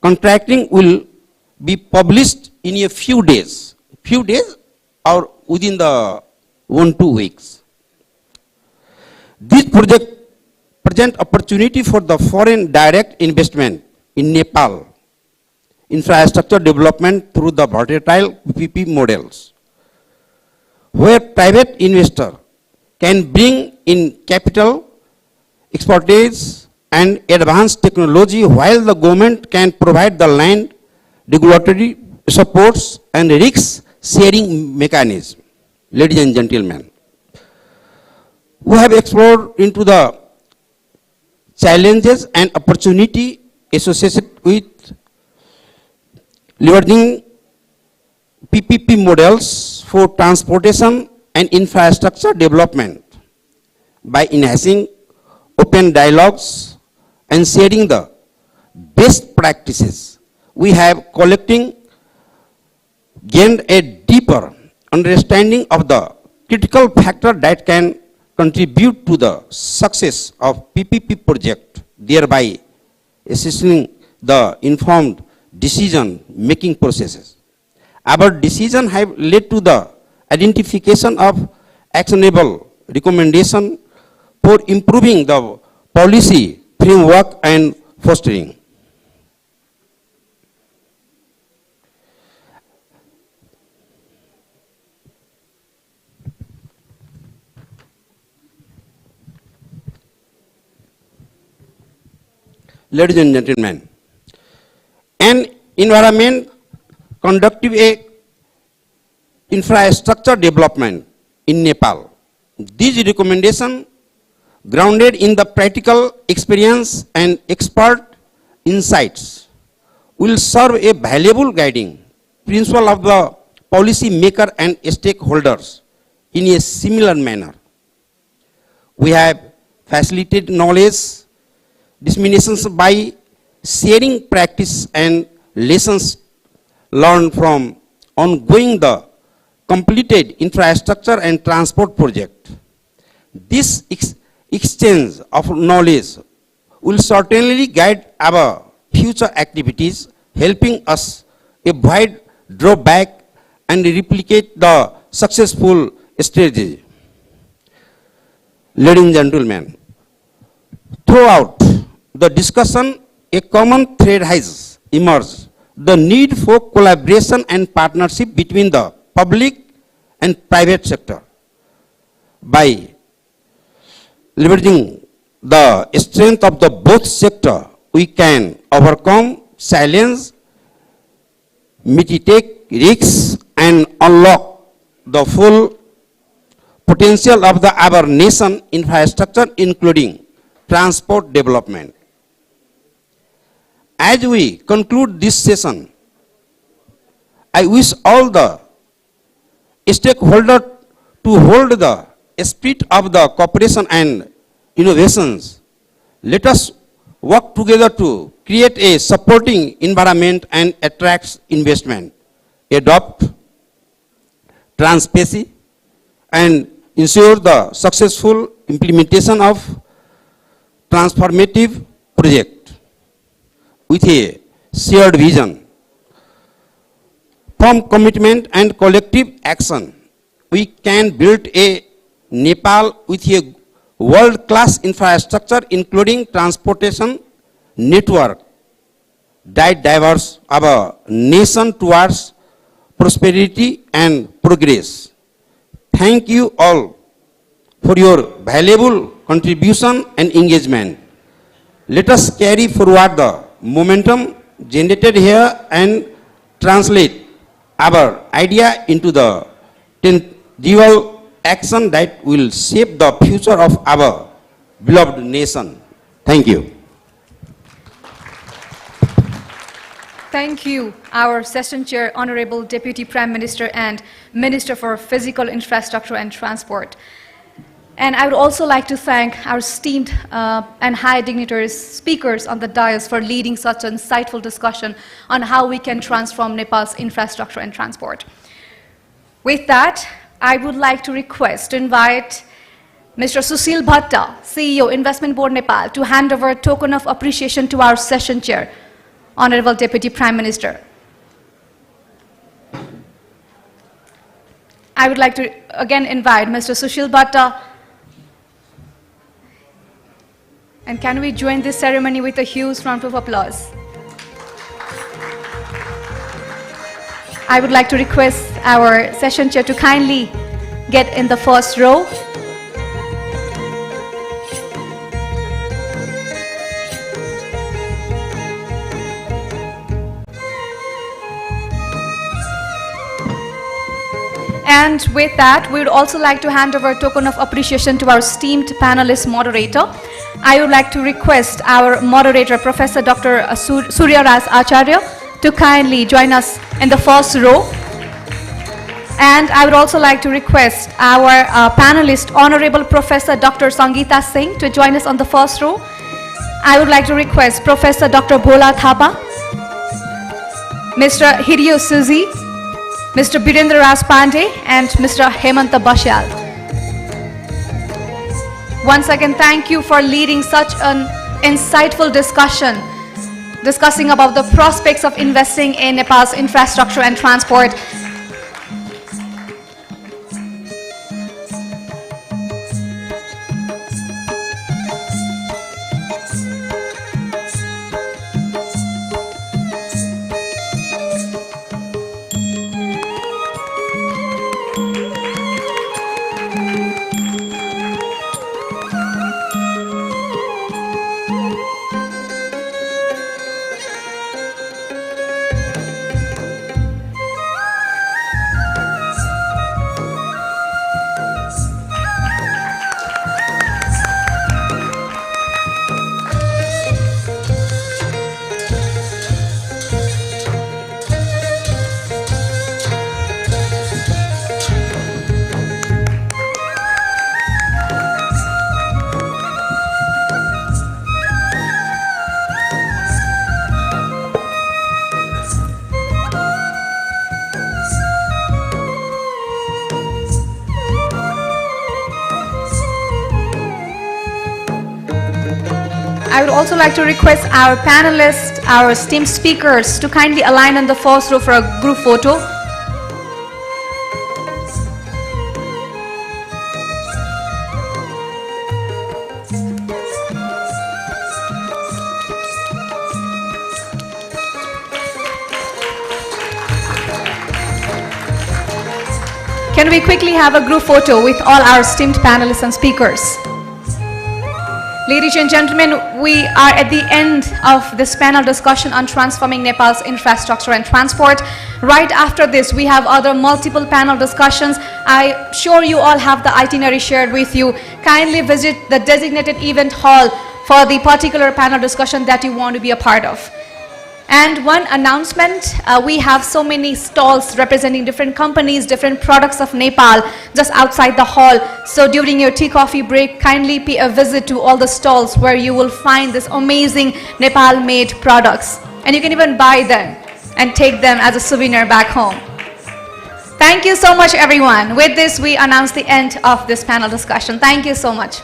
contracting will be published in a few days or within the 1-2 weeks. This project present opportunity for the foreign direct investment in Nepal infrastructure development through the versatile PPP models, where private investor can bring in capital, expertise and advanced technology, while the government can provide the land, regulatory supports and risk sharing mechanism. Ladies and gentlemen, we have explored into the challenges and opportunity associated with leveraging PPP models for transportation and infrastructure development by enhancing open dialogues and sharing the best practices. We have gained a deeper understanding of the critical factor that can contribute to the success of PPP project, thereby assisting the informed decision-making processes. Our decision have led to the identification of actionable recommendation for improving the policy framework and fostering. Ladies and gentlemen, an environment conducive a infrastructure development in Nepal. These recommendations, grounded in the practical experience and expert insights, will serve a valuable guiding principle of the policy maker and stakeholders in a similar manner. We have facilitated knowledge disseminations by sharing practice and lessons learned from ongoing the completed infrastructure and transport project. This exchange of knowledge will certainly guide our future activities, helping us avoid drawback and replicate the successful strategy. Ladies and gentlemen, throughout the discussion, a common thread has emerged: the need for collaboration and partnership between the public and private sector. By leveraging the strength of the both sector, we can overcome challenges, mitigate risks, and unlock the full potential of our nation infrastructure, including transport development. As we conclude this session, I wish all the stakeholders to hold the spirit of the cooperation and innovations. Let us work together to create a supporting environment and attract investment, adopt transparency, and ensure the successful implementation of transformative project. With a shared vision, from commitment and collective action, we can build a Nepal with a world-class infrastructure, including transportation network, that diverse our nation towards prosperity and progress. Thank you all for your valuable contribution and engagement. Let us carry forward the momentum generated here and translate our idea into the tangible action that will shape the future of our beloved nation. Thank you. Thank you, our session chair, Honorable Deputy Prime Minister and Minister for Physical Infrastructure and Transport. And I would also like to thank our esteemed and high dignitaries, speakers on the dais for leading such an insightful discussion on how we can transform Nepal's infrastructure and transport. With that, I would like to request to invite Mr. Sushil Bhatta, CEO, Investment Board Nepal, to hand over a token of appreciation to our session chair, Honorable Deputy Prime Minister. I would like to again invite Mr. Sushil Bhatta. And can we join this ceremony with a huge round of applause? I would like to request our session chair to kindly get in the first row. And with that, we would also like to hand over a token of appreciation to our esteemed panelist moderator. I would like to request our moderator, Professor Dr. Surya Raj Acharya, to kindly join us in the first row. And I would also like to request our panelist, Honorable Professor Dr. Sangeeta Singh, to join us on the first row. I would like to request Professor Dr. Bhola Thapa, Mr. Hirio Suzy, Mr. Birendra Raj Pandey, and Mr. Hemanta Bashal. Once again, thank you for leading such an insightful discussion, discussing about the prospects of investing in Nepal's infrastructure and transport. I would also like to request our panelists, our esteemed speakers, to kindly align on the first row for a group photo. Can we quickly have a group photo with all our esteemed panelists and speakers? Ladies and gentlemen, we are at the end of this panel discussion on transforming Nepal's infrastructure and transport. Right after this, we have other multiple panel discussions. I'm sure you all have the itinerary shared with you. Kindly visit the designated event hall for the particular panel discussion that you want to be a part of. And one announcement, we have so many stalls representing different companies, different products of Nepal just outside the hall. So during your tea coffee break, kindly pay a visit to all the stalls where you will find this amazing Nepal made products. And you can even buy them and take them as a souvenir back home. Thank you so much, everyone. With this, we announce the end of this panel discussion. Thank you so much.